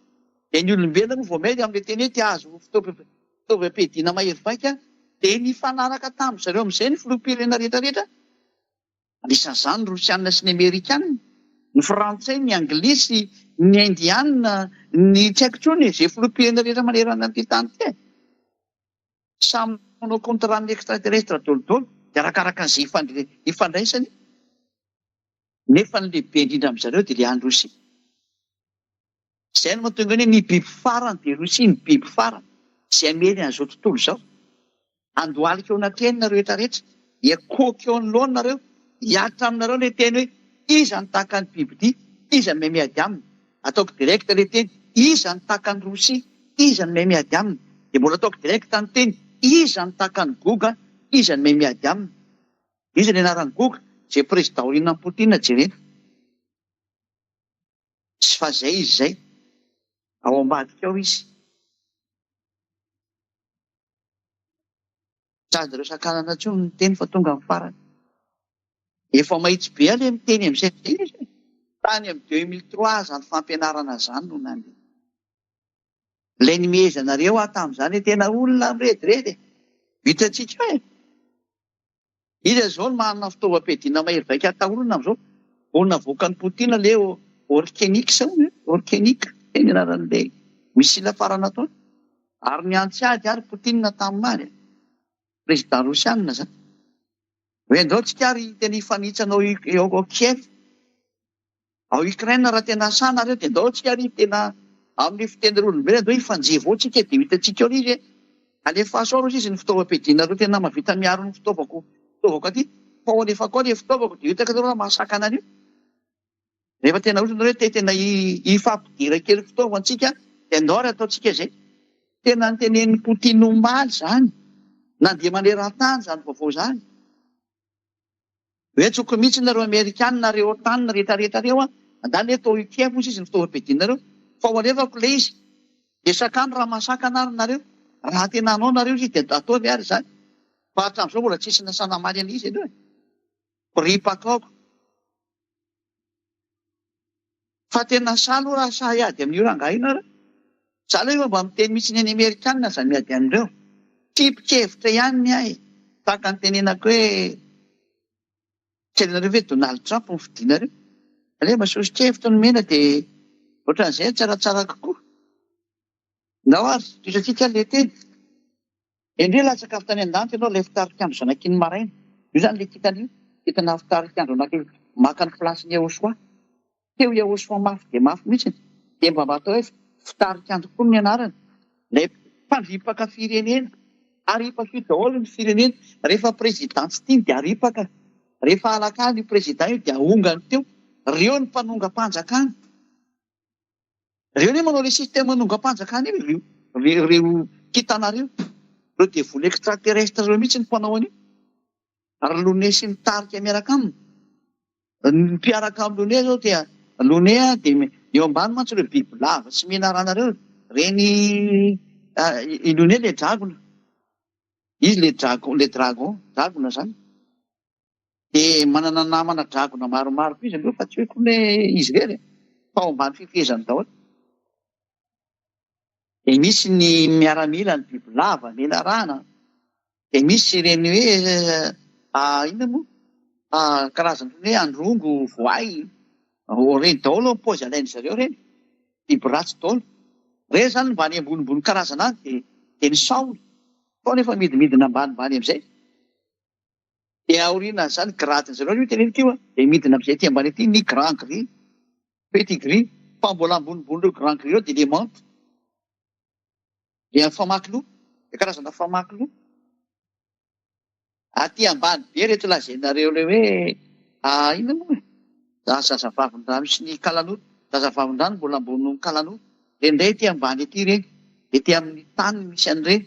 dia ny olombelona moa vao mety amin'ilay teny hoe tia azo fitaovam-piadiana mahery vaika dia nifanaraka tamin'ny zareo amin'izay ny filoham-pirenena rehetrarehetra. Anisan'izany ny Rosianina sy ny Amerikanina, ny Frantsay, ny Anglisy, ny Indiana, ny tsy haiko intsony izay filoham-pirenena rehetra manerana an'ity tany ity. Samy manao contrat extraterrestre dolodolo dia arakaraka an'izay ifandraisany. Nefa ny lehibe indrindra amin'izareo dia ilay any Rosia. Izay no mahatonga hoe ny biby farany dia Rosia ny biby farany izay mely an'izao tontolo izao. Andohalika eo anaty enina rehetra rehetra, hiakoaka eo anoloana nareo, hiatra aminareo ilay teny hoe iza ny tahaka ny bibidia, iza ny mahay miady aminy. Ataoko direkta ilay teny, iza ny tahaka ny Rosia, iza ny mahay miady aminy. Dia mbola ataoko direkta ny teny, iza ny tahaka ny Goga, iza ny mahay miady aminy. Iza ny anaran'ny Goga? Izay président Vladimir Poutine jerena. Tsy fa zay izy zay. Ao ambadika ao izy. Tsy azonareo sakanana intsony ny teny fa tonga amin'ny farany. Efa mahitsy be ilay miteny amin'izay izy. Tany amin'ny 2003 zany fampianarana zany no nandeha. Ilay nimehezanareo tamin'izany tena olona mirediredy. Vitantsika hoe iza zao no manana fitaovam-piadiana mahery vaika atahorana amin'izao. Vao navoaka ny Poutine ilay orkenika sao orkenika teny anaran'ilay misila farana ataony. Ary ny antsiady ary Poutine tamin'ny mary. Président Rosianina zany. Hoe andao tsika ary tena hifanitsana ao Kiev. Ao Ukraine raha tena sanareo dia andao tsika ary tena amin'ny fiten'olombelona andao hifanjeva ao tsika dia hitantsika ao izy alefaso ao izy ny fitaovam-piadianareo tena mahavita miaro ny fitaovako aty. Fa ao alefako ao ilay fitaovako dia hitako raha mahasakana an'io. Rehefa tena ohatra nareo tena hifampidira kely fitaovantsika dia andao ary ataontsika izay. Tena nytenen'ny Poutine omaly zany. Nandeha maneran-tany zany vaovao zany. Hoe tsoko mihitsy nareo Amerikanina nareo OTAN rehetra rehetra reo andany atao Kiev izy ny fitaovam-piadianareo. Fa ao alefako ilay izy dia sakany raha mahasakana ary nareo. Raha tena anao nareo izy dia ataovy ary zany. Fa hatramin'izao mbola tsisy nasana maly an'izy ianao. Ripakaoko. Fa tena salo raha sahady amin'io rangahy nareo. Zany hoe mba miteny mihitsy ny any Amerikanina zany miady amin'ireo. Tipikevitra ihany ny ahy. Tahaka ny tenenako hoe tenenareo hoe Donald Trump ny fidinareo. Aleo masosokevitra no mena dia ohatran'izay tsaratsara kokoa. Nao ary tosatsika ilay teny. Indray latsaka avy tany an-danja ianao ilay fitarika andro zanakin'ny maraina. Io zany ilay kitan'io. Kitana fitarika andro anaky maka ny plasiny Yahosoa. Teo Yahosoa mafy dia mafy mihitsy. Dia mba atao hoe fitarika andro koa ny anarany. Ilay mpandripaka firenena. Aripaka io daholo ny firenena. Rehefa prézidantsy ity dia aripaka. Rehefa alakany io prézidan io dia ahongany teo. Reo ny mpanonga-panjakana. Reo ny manao ilay sistema manonga-panjakana io. Reo kitanareo. Reo dia vola extraterrestre reo mihitsy ny mpanao an'io. Ary Lone sy ny tarika miaraka aminy. Ny mpiaraka amin'ny Lone zao dia Lone dia eo ambany mantsy ireo biby lava sy menarana reny i Lone ilay dragona. Izy ilay dragona zany. Dia manana namana dragona maromaro izy fa tsy hoe koa izy irery. Fa ao ambany fifehezany daholo. Dia misy ny miaramila ny biby lava, menarana. Dia misy ireny hoe inona moa karazany hoe androngo, voay. Reny daholo ny paozy alainy zareo reny. Biby ratsy daholo. Reny zany mba any ambonimbony karazana any dia ny saony. Fa nefa midimidina ambanimbany amin'izay. Dia aoriana zany gradiny zareo io teneniko io dia midina amin'izay ty ambany aty ny grand gris, petit gris. Fa mbola ambonimbony ireo grand gris eo dia le manto. Dia famakiloha. Dia karazana famakiloha. Aty ambany be reto lazainareo ilay hoe inona moa zazavavin-drano sy ny kalanota. Zazavavin-drano mbola ambony kalanota. Dia indray ty ambany aty ireny. Dia ty amin'ny tany misy an'ireny.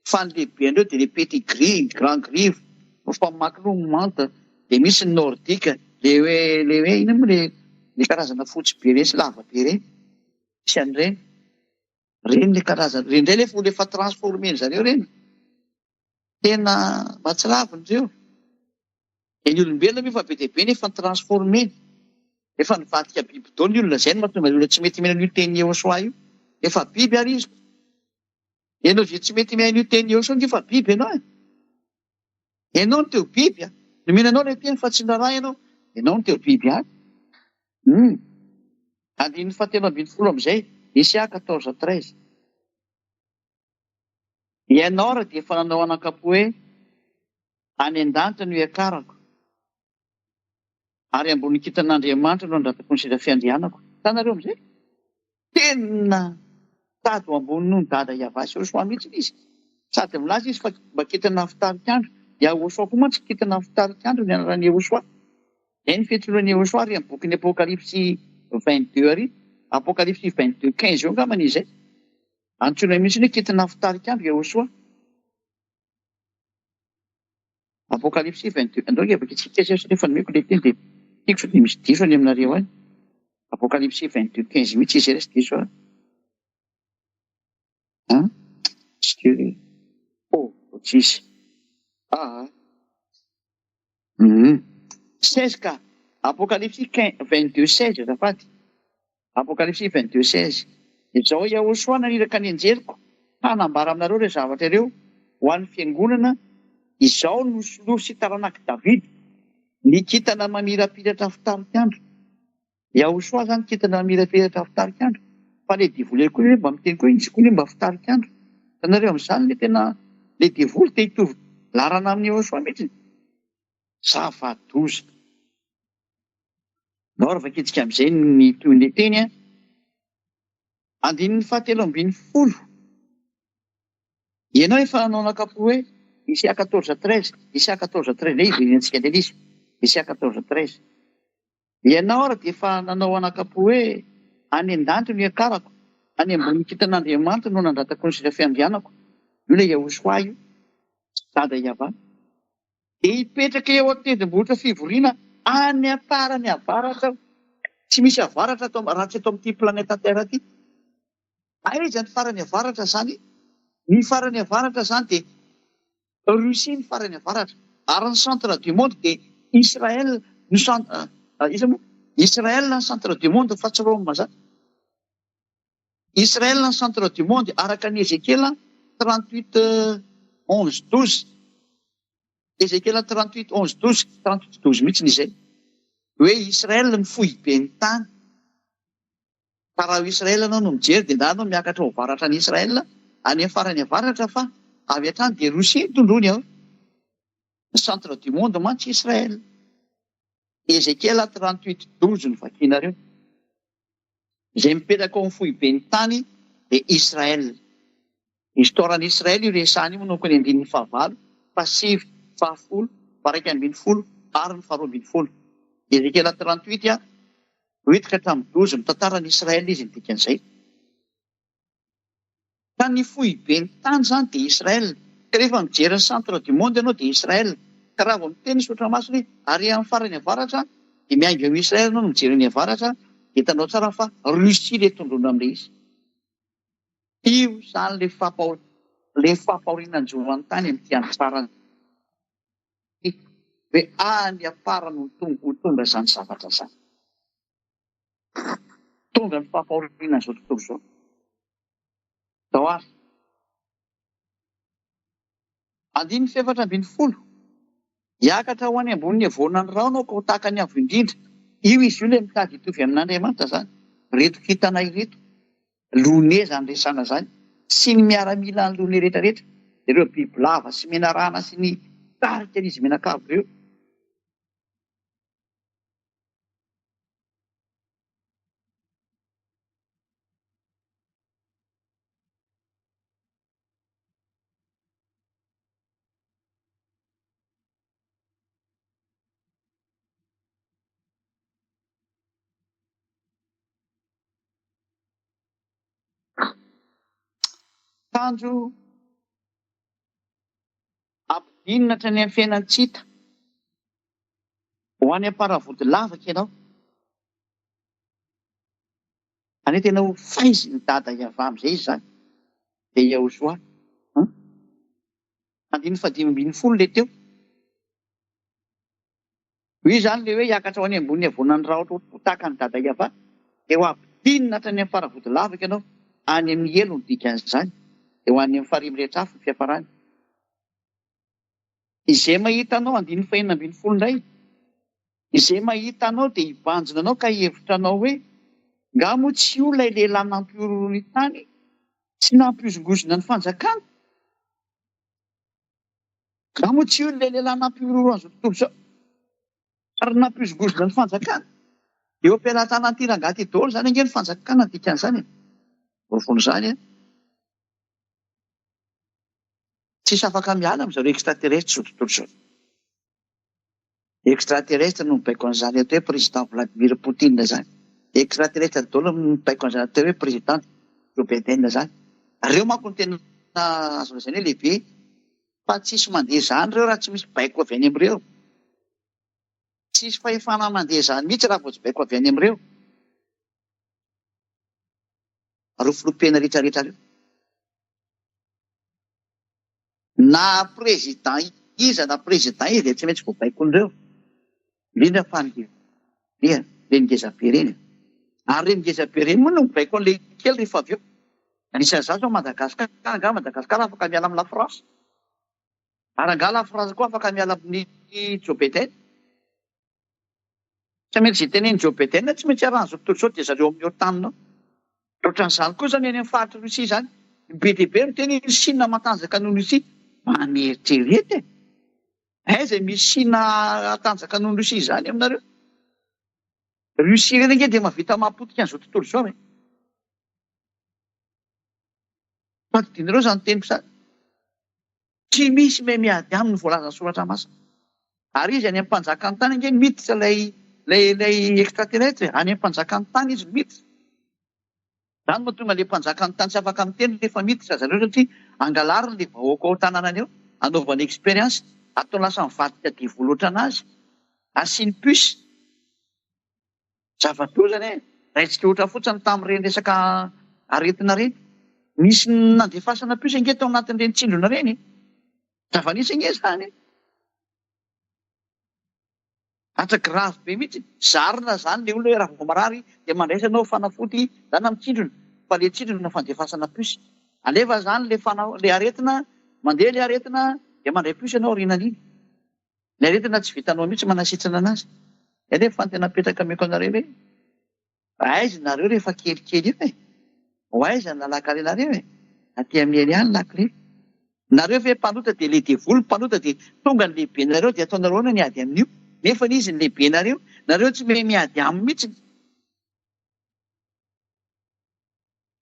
Fa ny lehibe an'ireo dia le petit gris, grand gris, famakiloha manta. Dia misy ny nordika. Le hoe inona moa le karazana fotsy be ireny sy lava be ireny. Misy an'ireny. Reny le karazana. Reny indray efa transformeny zareo reny. Tena mahatsiraviny ireo. Dia ny olombelona moa efa be dia be nefa transformeny. Efa nivadika biby daholo ny olona izay no mahatonga ny olona tsy mety mihaino io teny Yahosoa io. Efa biby ary izy. Ianao izay tsy mety mihaino io teny Yahosoa io efa biby ianao. Ianao no teo biby. Nomenanao ilay teny fa tsy naraha ianao. Ianao no teo biby any. Andininy fahatelo ambin'ny folo amin'izay. Isia 14:13. Ianao raha dia efa nanao anakapo hoe any an-danitra no iakarako ary ambony kitan'Andriamanitra no andratako ny seza fiandrianako. Hitanareo amin'izay? Tena tady ambony noho ny dada Iavasy Joshua mihitsy izy. Sady milaza izy fa mba kitana fitarikandro. Yahoshua koa mantsy kitana fitarikandro ny anaran'i Yahoshua. Izay ny fihetsolon'i Yahoshua ary amin'ny bokin'ny Apokalipsy 22 ary. Apokalipsy 22:15 eo angambany izay. Antsoina mihitsy hoe kitana fitarikandro Yahoshua. Apokalipsy 22. Andao evaka itsika nefa nomeko le teny dia tiako sao dia misy diso any aminareo any. Apokalipsy 22:15 mihitsy izy resy diso a. Tsisy. Seize ka. Apokalipsy 22:16 azafady. Apokalipsy 22:16. Izao Yahoshua naniraka ny anjeliko hanambara aminareo ireo zavatra ireo ho an'ny fiangonana. Izao no soloa sy taranaki David, ny kitana mamirapiratra fitarikandro. Yahoshua zany kitana mamirapiratra fitarikandro. Fa le divoly koa hoe mba miteny koa izy koa hoe mba fitarikandro. Hitanareo amin'izany le tena le divoly te hitovy larana amin'ny Yahoshua mihitsy. Zava-doza. Nao raha vakitsika amin'izay ny toy ny teny a. Andininy 17. Ianao efa nanao anakapo hoe Isia 14:13. Isia 14:13 le izy antsika le izy. Isia 14:13. Ianao raha dia efa nanao anakapo hoe any an-danitra no iakarako, any ambony kitan'Andriamanitra no nandratako ny seza fiandrianako. Io ilay Yahoshua io, dada Iavà. Dia hipetraka eo an-tendrombohitra fivoriana any afarany avaratra. Tsy misy avaratra raha tsy atao amin'ity planeta Terre ity. Aiza ny farany avaratra zany? Ny farany avaratra zany dia Russie ny farany avaratra. Ary ny centre du monde dia Israël ny Israël ny centre du monde fa tsy Rome zany. Israël ny centre du monde araka ny Ezekiel 38:11-12. Ezekiel 38:11-12, 38:12 mihitsy izay. Hoe Israël ny fohy be ny tany. Fa raha Israël anao no mijery dia anao miakatra ho varatra ny Israël any amin'ny farany avaratra fa avy hatrany dia Russie ny tondrony ao. Ny centre du monde mantsy Israël. Ezekiel 38:12 ny vakianareo. Izay mipetraka ao amin'ny fohy be ny tany dia Israël. Historan'ny Israël io resahany io manao ny 9:9, 7, 10, 1:10 ary ny 2:10. Ezekiel 38 8 ka hatramin'ny 12 mitantaran'ny Israël izy ny dikan'izay. Ka ny fohy be ny tany zany dia Israël. Ka rehefa mijery ny centre du monde ianao dia Israël. Ka raha vao miteny sotra masony ary amin'ny farany avaratra dia miainga eo Israël ianao no mijery ny avaratra dia hitanao tsara fa Russie ilay tondrona amin'ilay izy. Io zany le fampahoriana Jehovah ny tany amin'ity antsarany. Hoe any afara no tonga izany zavatra izany. Tonga ny fampahoriana izao tontolo izao. Zao ary. 4:11. Hiakatra ho any ambonin'ny havoana ny raonao ka ho tahaka ny avo indrindra. Io izy io ilay mitady hitovy amin'Andriamanitra zany. Reto kitana ireto. Lone zany resana zany. Sy ny miaramila ny lone rehetrarehetra. Ireo bibilava sy menarana sy ny tarika izy menakavo ireo. Tanjo ampidinina hatrany amin'ny fiainantsita ho any am-paravody lavaka ianao. Any tena ho faizy ny dada Iavà amin'izay izy zany. Dia Yahoshua. 5:10 le teo. Io zany le hoe hiakatra ho any ambony havoana ny raha ho tahaka ny dada Iavà. Dia ho ampidinina hatrany amin'ny faravody lavaka ianao. Any amin'ny elo ny dikan'izany. Dia ho any amin'ny farimy rehetra hafa ny fiafarany. Izay mahitanao 5:12 indray. Izay mahitanao dia hibanjina anao ka hevitranao hoe nga moa tsy io ilay lehilahy nampiorony tany sy nampiozongozona ny fanjakana. Raha moa tsy io ilay lehilahy nampioroa azo tontolo zao. Ary nampizogozona ny fanjakana. Eo am-pialan-tanan'ny Tirangata daholo zany ange ny fanjakana dikan'izany. Rofon'izany tsisy afaka miala amin'izareo extraterrestre zao tontolo zao. Extraterrestre no mibaiko an'izany atao hoe président Vladimir Poutine zany. Extraterrestre daholo no mibaiko an'izany atao hoe président Joe Biden zany. Reo manko ny tena azo lazaina hoe lehibe. Fa tsisy mandeha zany reo raha tsy misy baiko avy any amin'ireo. Tsisy fahefana mandeha zany mihitsy raha vao tsy baiko avy any amin'ireo. Reo filompiana rehetrarehetra reo. Na président iza na président iza dia tsy maintsy ho baikon'ireo. Indrindra fa reny ngeza be reny. Ary reny ngeza be reny moa no mibaiko an'ilay kely rehefa avy eo. Anisan'izany zao Madagasikara, angaha Madagasikara afaka miala amin'ny la France. Ary angaha la France koa afaka miala amin'ny Joe Biden. Tsy maintsy izay tenen'i Joe Biden tsy maintsy arahan'izao tontolo izao dia zareo amin'ny OTAN. Ohatran'izany koa zany any amin'ny faritry Rosia zany. Be dia be no teny Chine matanjaka noho ny Rosia. Maneritserety e. Aiza misy Chine hatanjaka noho ny Rosia zany aminareo? Rosia reny ange dia mahavita mahapotika an'izao tontolo izao e. Fadidianareo zany teniko zany. Tsy misy me miady aminy voalaza soratra masina. Ary izy any amin'ny mpanjakany tany ange miditra ilay extraterrestre any amin'ny mpanjakany tany izy miditra. Zany mahatonga ilay mpanjakany tany tsy afaka miteny rehefa miditra zareo satria angalariny ilay vahoaka ao an-tanànany eo, anaovany expérience, atao lasa mivadika devoly ohatrana azy, asiany puce. Zava-teo zany e, raintsika ohatra fotsiny tamin'ireny resaka aretina reny. Misy nandefasana puce ange tao anatin'ireny tsindrona reny. Zava-nisy ange zany. Atra grave be mihitsy. Zarina zany ilay olona hoe raha vao marary dia mandraisanao fanafody zany amin'ny tsindrona. Fa ilay tsindrona fandefasana puce. Alefa zany ilay aretina, mandeha ilay aretina dia mandray puce ianao aorianan'iny. Ilay aretina tsy vitanao mihitsy manasitrana anazy. Nefa ny tena petraka ameko anareo hoe aiza nareo rehefa kelikely io e. Ho aiza ny lalaka-renareo e. Aty amin'ny ihany lakile. Nareo ve mpanota dia ilay devoly mpanota dia tonga ny lehibe nareo dia ataonareo ny ady amin'io. Nefa izy ny lehibe nareo tsy miady aminy mihitsy.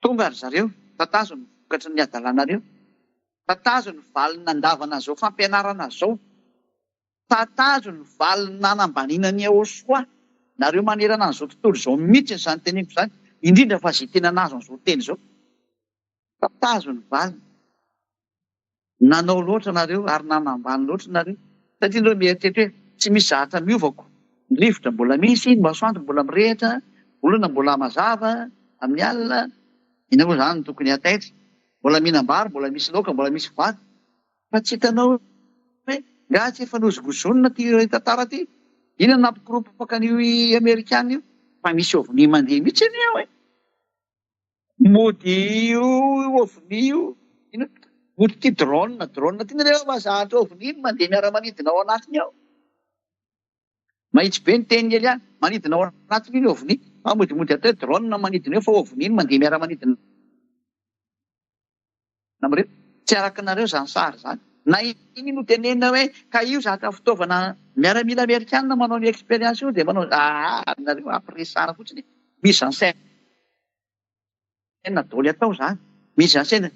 Tonga ry zareo, tatazo ny vokatry ny adalanareo. Tatazo ny valina andavana zao fampianarana zao. Tatazo ny valina nanambaninany ao soa. Nareo manerana an'izao tontolo izao mihitsy izany teneniko izany. Indrindra fa izay tena nazo an'izao teny izao. Tatazo ny valina. Nanao loatra nareo ary nanambany loatra nareo. Satria nareo mieritreritra hoe tsy misy zahatra miovako. Ny rivotra mbola misy, ny masoandro mbola mirehitra, olona mbola mazava amin'ny alina. Ina moa zany tokony hataitra. Mbola mihinam-bary, mbola misy laoka, mbola misy vary. Fa tsy hitanao hoe nga tsy efa nozogozonina ty tantara ty. Inona nampikorompoka an'io Amerikana io? Fa misy ovni mandeha mihitsy eny ao e. Mody io ovni io. Mody ty drone ty nareo mahazahatra ovni mandeha miara-manidina ao anatiny ao. Mahitsy be ny teny Eliana, manidina ao anatiny iny ovni. Fa mody atao drone manidina eo fa ovni mandeha miara-manidina amin'ireo. Tsy araka nareo zany sary zany. Na iny no tenenina hoe ka io zatra fitaovana miaramila Amerikana manao ny expérience io dia manao nareo ampiresahana fotsiny. Misy ansaina daholo atao zany. Misy ansaina.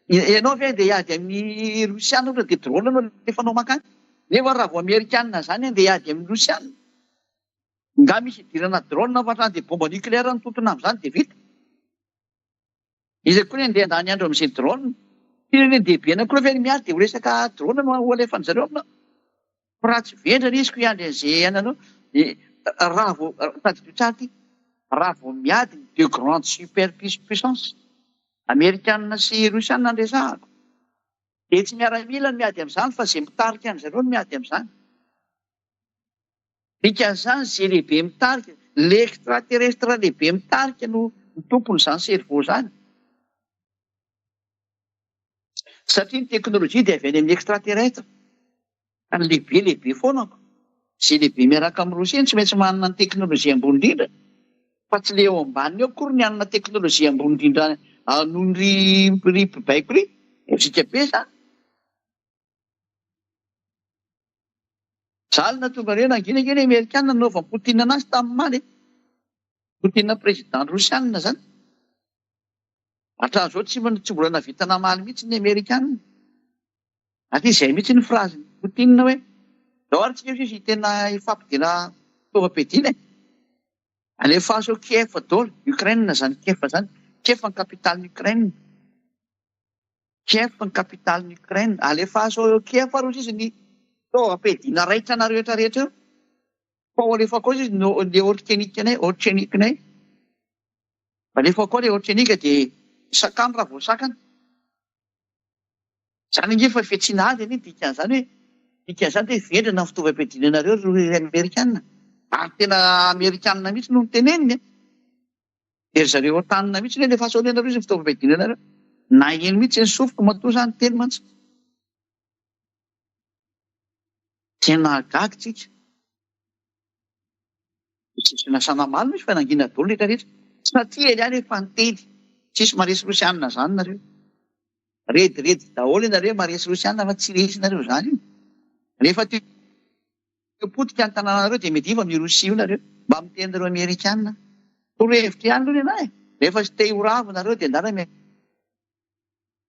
Ianao ve dia hiady amin'ny Rosiana ohatra dia drone anao efa anao makany. Nefa raha vao Amerikana zany dia hiady amin'ny Rosiana. Nga misy idirana drone fa hatrany dia bomba nucléaire ny tontona amin'izany dia vita. Izy koa andeha andany andro amin'izay drone. Fireneny dehibe anankiroa ve miady dia ho resaka drone no ho alefany zareo aminao. Raha tsy vendra ny izy ko hiandry an'izay ananao. Raha vao tadidro tsara ty. Raha vao miady ny deux grandes superpuissance. Amerikana sy Rosiana andresahako. Dia tsy miaramila ny miady amin'izany fa izay mitarika an'izareo no miady amin'izany. Dikan'izany izay lehibe mitarika, l'extraterrestre lehibe mitarika no tompon'izany cerveau zany. Satria ny teknôlôjia dia avy any amin'ny extraterrestre. Ka ny lehibe foana. Izay lehibe miaraka amin'ny Rosia tsy maintsy manana ny teknôlôjia ambony indrindra. Fa tsy le eo ambaniny eo akory ny anana teknôlôjia ambony indrindra noho ny ry mpibaiko ry. Efsika be zany. Zalina tonga reo nanginangina Amerikanina nanaova potina anazy tamin'ny maly. Potina président Rosianina zany. Hatramin'izao tsy mbola navita namaly mihitsy ny Amerikanina. Aty izay mihitsy ny phrase Potina hoe zao ary tsika izy tena ifampidiana fitaovam-piadiana. Alefaso Kiev daholo, Ukraine zany Kiev zany. Kiev ny capitale Ukraine. Kiev ny capitale Ukraine. Alefaso Kiev ary izy ny fitaovam-piadiana raitra na rehetra rehetra eo. Fa alefa koa izy le ortenikanay. Alefa koa le ortenika dia sakano raha voasakana. Zany ange fa fiatsiana azy any dikan'izany hoe dikan'izany hoe vendrina ny fitaovam-piadiananareo ry Amerikanina. Ary tena Amerikanina mihitsy no teneniny. Dia zareo otanina mihitsy hoe lefa saolenareo izy fitaovam-piadiananareo. Na eny mihitsy ny sofiko matoa zany teny mantsy. Tena gaga tsika. Tsisy nasana malo misy fa nangina daholo rehetra rehetra. Satria ely ihany efa niteny. Tsisy maresy Rosianina zany nareo. Rediredy daholo ianareo maresy Rosianina fa tsy resinareo zany io. Rehefa potika ny tanànareo dia mety iva mirosia io nareo mba mitenareo Amerikanina. Torohevitra ihany aloha ianao e. Rehefa tsy te horavo nareo dia andara miady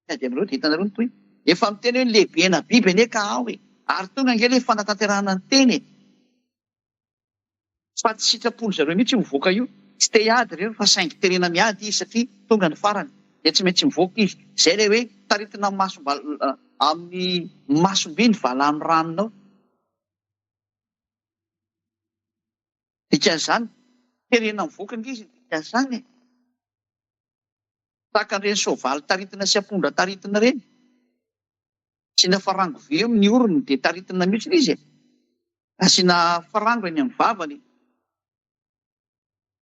aminareo dia hitanareo ny toy. Efa miteny hoe lehibe na biby anie ka ao e. Ary tonga angely hoe fanatanterahana ny teny e. Fa tsy sitrapony zareo mihitsy mivoaka io. Tsy te hiady ireo fa saingy terena miady izy satria tonga ny farany. Dia tsy maintsy mivoaka izy. Izay ilay hoe taritina amin'ny masomby ny valan'ny ranonao. Dikan'izany terena mivoaka izy dikan'izany e. Tahaka an'ireny soavaly taritina sy apondra taritina ireny. Asiana farango vy eo amin'ny orony dia taritina mihitsy izy e. Asiana farango eny amin'ny vavany.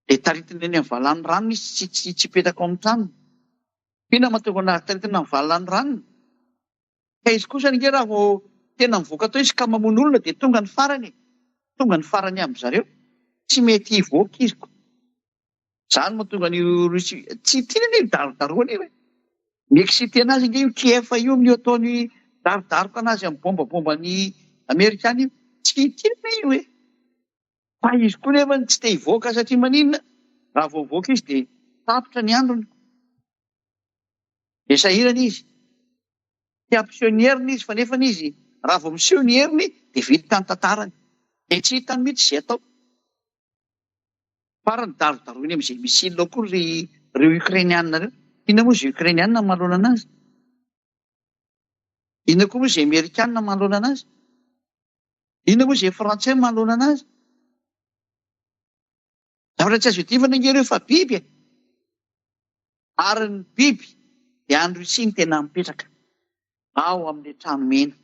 Dia taritina eny amin'ny valan'ny rano izy tsy petaka ao amin'ny tranony. Pina mahatonga anazy taritina amin'ny valan'ny ranony. Ka izy kosa ange raha vao tena mivoaka tao izy ka mamono olona dia tonga ny farany. Tonga ny farany amin'ny zareo. Tsy mety hivoaka izy ko. Zany mahatonga ny tsy tiana ny darodaroana io e. Miexcité anazy ange io Kiev io amin'ny ataony darodaroka anazy amin'ny bombabomban'ny Amerikana io. Tsy tiana io e. Fa izy koa nefa tsy te hivoaka satria maninona? Raha vao mivoaka izy dia tapitra ny androny. Dia sahirana izy. Tsy ampiseho ny heriny izy fa nefa izy raha vao miseho ny heriny dia vita ny tantarany. Dia tsy hitany mihitsy izay atao. Farany darodaroiny amin'izay misilina ao koa reo Ukrainianina reo. Inona moa izay Ukrainianina manoloana anazy? Inona koa moa izay Amerikanina manoloana anazy? Inona moa izay Frantsay manoloana anazy? Zavatra tsy azo hiadivana ange ireo fa biby e. Ary ny biby dia any Rosia ny tena mipetraka ao amin'ilay trano mena.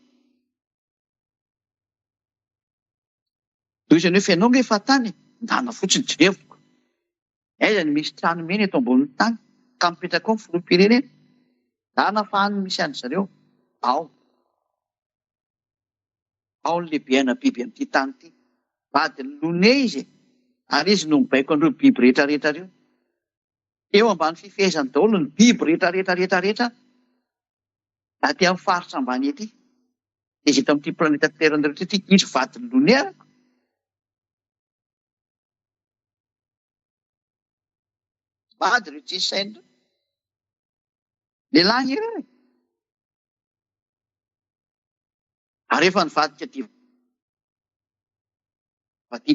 Toy izany hoe fiainao ange efa tany ndana fotsiny jerevoko. Aiza ny misy trano mena eto ambonin'ny tany ka mipetraka ao ny filoham-pirenena. Ndana fa any misy any zareo. Ao. Ao ny lehibeana biby amin'ity tany ity. Vadiny lone izy e. Ary izy no mibaiko an'ireo biby rehetra rehetra reo. Eo ambany fifehezany daholo ny biby rehetra. Aty amin'ny faritra ambany ety. Izy eto amin'ity planeta Terre rehetra ity izy vadiny lone arako. Vady ireo tsisy saina. Lehilahy ireo e. Ary efa nivadika divadiny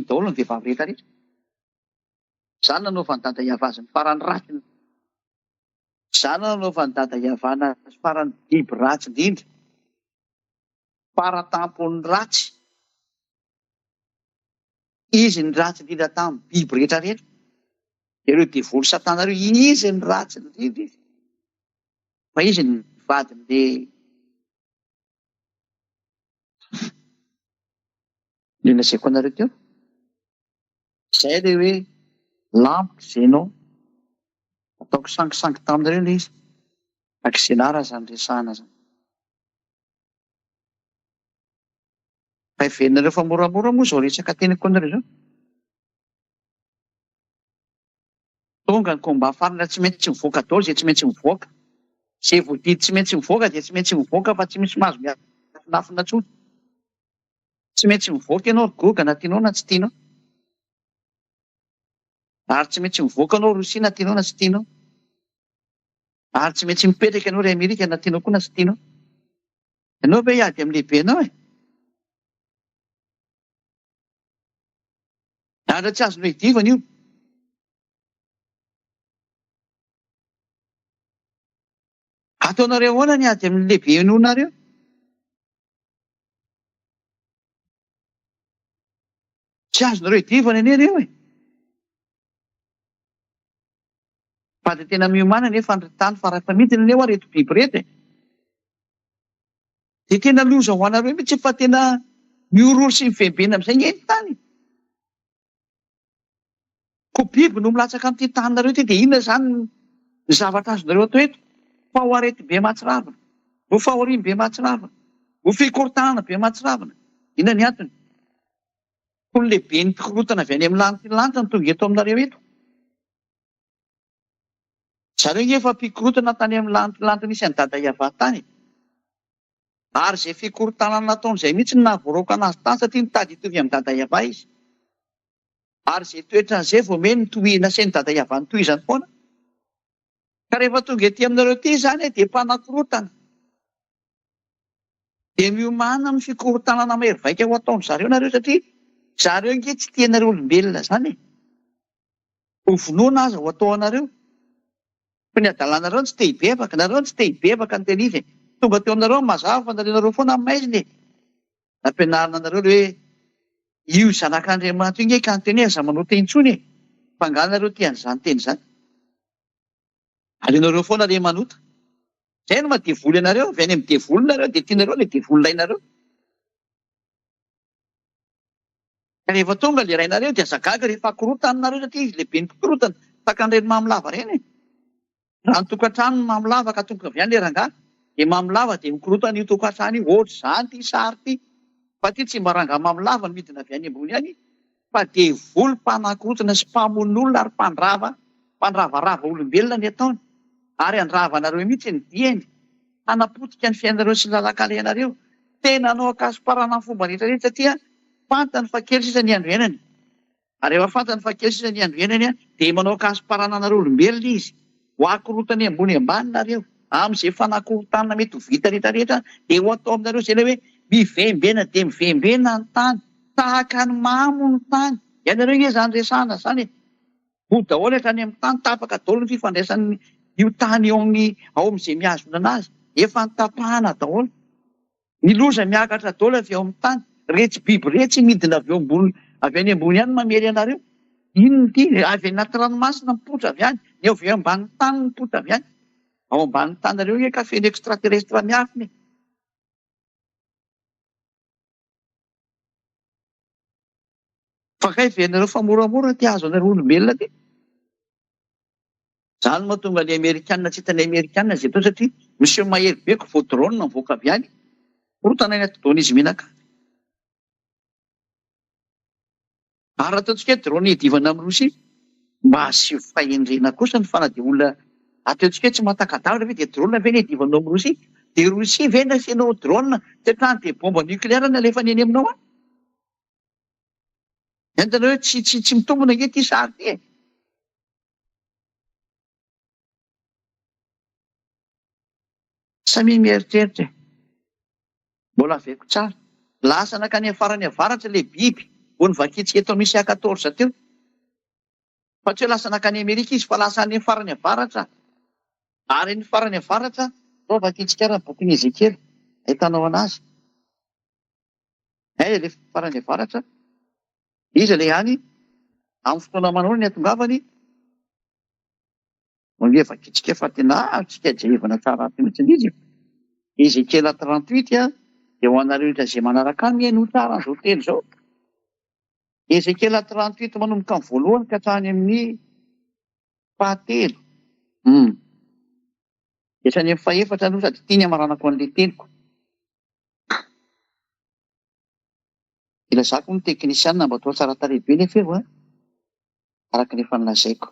daholo ny vehivavy rehetra. Izany nanaovany dada Iavazy ny farany ratsy. Izany nanaovany dada Iavana farany biby ratsy indrindra. Faratampon'ny ratsy. Izy ny ratsy indrindra tamin'ny biby rehetra. Ireo devoly satana ireo izy ny ratsy indrindra izy. Fa izy ny vadiny lazaiko anareo teo. Izay ilay hoe lampy zenao. Ataoko sangisangy taminareo ilay izy. Aksenara zany resahana zany. Fa hivenonareo fa moramora moa izao resaka teniko anareo zao. Tonga ny komba farana tsy maintsy mivoaka daholo izay tsy maintsy mivoaka. Izay voadidy tsy maintsy mivoaka dia tsy maintsy mivoaka fa tsy misy mahazo miafinafina intsony. Tsy maintsy mivoaka ianao goga na tianao na tsy tianao. Ary tsy maintsy mivoaka anao Rosia na tianao na tsy tianao. Ary tsy maintsy mipetraka ianao ry Amerika na tianao koa na tsy tianao. Ianao ve hiady amin'ny lehibenao e? Ary tsy azonao hidivana io. Ataonareo ahoana ny ady amin'ny lehibe noanareo? Tsy azonareo hidivana anie reo e. Fa dia tena miomana nefa ny tany fara-pamitana anie ho reto biby reto e. Dia tena loza ho anareo mihitsy fa tena miororo sy mivembena amin'izay ny eny tany. Ko biby no milatsaka amin'ity taninareo ity dia inona izany ny zavatra azonareo atao eto? Fahoarety be mahatsiravina, ho fahoriana be mahatsiravina, ho fikorontanana be mahatsiravina. Inona ny antony? Ko ny lehibe ny korotana avy any amin'ny lanitra no tonga eto aminareo eto. Zareo efa fikorotana tany amin'ny lanitra nisy an'i dada Iava tany. Ary izay fikorontanana nataon'izay mihitsy no nahavoaroaka anazy tany satria nitady hitovy amin'ny dada Iava izy. Ary izay toetran'izay vao omeny nasian'i dada Iava nitohizany foana. Ka rehefa tonga etỳ aminareo ity izany dia mpanakorotana. Dia miomana amin'ny fikorontanana mahery-vaika ho ataon'ny zareo nareo satria zareo nge tsy tianareo olombelona izany e. Ho vonoana aza ho atao anareo. Fa ny adalanareo tsy te hibebaka, nareo tsy te hibebaka ny tena izy. Tonga teo aminareo mazava fa nareo foana amin'ny maiziny e. Nampianarina anareo hoe io zanak'Andriamanitra io nge ka ny teny aza manao teny intsony e. Fa angaha nareo tia an'izany teny izany. Aleonareo foana ilay manota. Izay no maha-devoly anareo, avy any amin'ny devoly nareo dia tianareo ilay devoly ilainareo. Ka rehefa tonga ilay rainareo dia zagaga rehefa akorotana nareo satria izy lehibe ny mpikorotana tahaka an'ireny mamolava ireny e. Raha ny tokantrano ny mamolava ka tonga avy any ilay rangahy dia mamolava dia mikorotana io tokantrano io. Ohatr' izany ity sary ity. Fa ity tsy mba rangahy mamolava no midina avy any ambony any fa devoly mpanakorotana sy mpamonoana ary mpandravarava olombelona ny ataony. Ary andravanareo mihitsy ny diany. Hanapotika ny fiainareo sy ny lalakalehanareo. Tena hanao akasiparana amin'ny fomba rehetrarehetra satria fantany fa kely sisa ny andro iainany. Ary rehefa fantany fa kely sisa ny andro iainany dia manao akasiparana anareo olombelona izy. Ho akorotany ambony ambany nareo amin'izay fanakorontanana mety ho vita rehetrarehetra dia ho atao aminareo izay ilay hoe mivembena dia mivembena ny tany tahaka ny mamo ny tany. Ianareo nge izany resahana izany e. Ho daholo hatrany amin'ny tany tapaka daholo ny fifandraisan'ny io tany ao amin'izay mihazona anazy. Efa nitapahana daholo. Ny loza miakatra daholo avy ao amin'ny tany. Retsy biby retsy midina avy any ambony any mamely anareo. Inona ity? Avy anaty ranomasina mipoitra avy any. Ny avy ambanin'ny tany mipoitra avy any. Ao ambanin'ny tanareo nge ka feno extraterrestre miafina e. Fa kay venareo fa moramora ty azo anareo olombelona ty. Izany mahatonga ilay Amerikanina tsy hitan'ny Amerikanina izay atao satria miseho mahery be vao drone mivoaka avy any. Korotana any anaty drone izy mihinaka. Ary ataontsika hoe drone hidivana amin'ny Rosia mba asio fahendrena kosa ny fanade olona. Ataontsika hoe tsy mahatakadavitra ve dia drone ve ny hidivanao amin'ny Rosia? Dia Rosia ve ny asianao drone tsy hatrany dia bomba nukleaira ny alefa ny eny aminao any? Entanareo hoe tsy mitombona nge ity sary ity e. Samy mieritreritra e. Mbola aveko tsara. Lasa nakany farany avaratra ilay biby vao nivakitsika eto misy 14 teo. Fa tsy hoe lasa nakany Amerika izy fa lasa any farany avaratra. Ary ny farany avaratra vao vakitsika raha bokin'i Ezekiel ahitanao anazy. Ilay farany avaratra izy ilay any amin'ny fotoana manao ny atongavany no vakitsika fa tena tsika jerevana tsara mihitsy izy. Ezekiel 38 dia ho anareo izay manaraka any mihaino tsara an'izao teny izao. Ezekiel 38 manomboka amin'ny voalohany ka hatrany amin'ny fahatelo. Hatrany amin'ny fahaefatra no sady tiany hamaranako an'ilay teniko. Ilazako ny teknisianina mba toa tsara tarehy be nefa eo araka ny efa nolazaiko.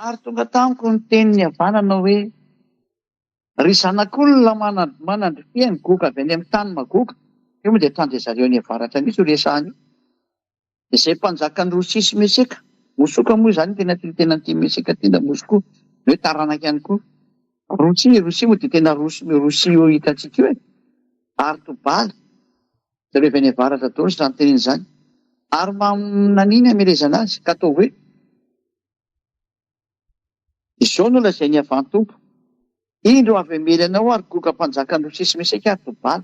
Ary tonga tamiko ny tenin'ny havanana hoe ry zanak'olona manandrifia ny goka avy any amin'ny tany magoka. Io moa dia tandry zareo any avaratra mihitsy ho resahany. Izay mpanjaka ny Rosia sy Meseka, mosoka moa izany tena ty Meseka ty da mosoka hoe taranaka ihany koa. Rosia moa dia tena Rosia io hitantsika io e. Ary Tobaly, zareo avy any avaratra daholo izany teneny izany. Ary naniny hamelezana azy ka atao hoe izao no lazainy avy any Tompo. Indro avy amely anao ary goka mpanjaka ny Rosia sy Meseka ary Tobaly.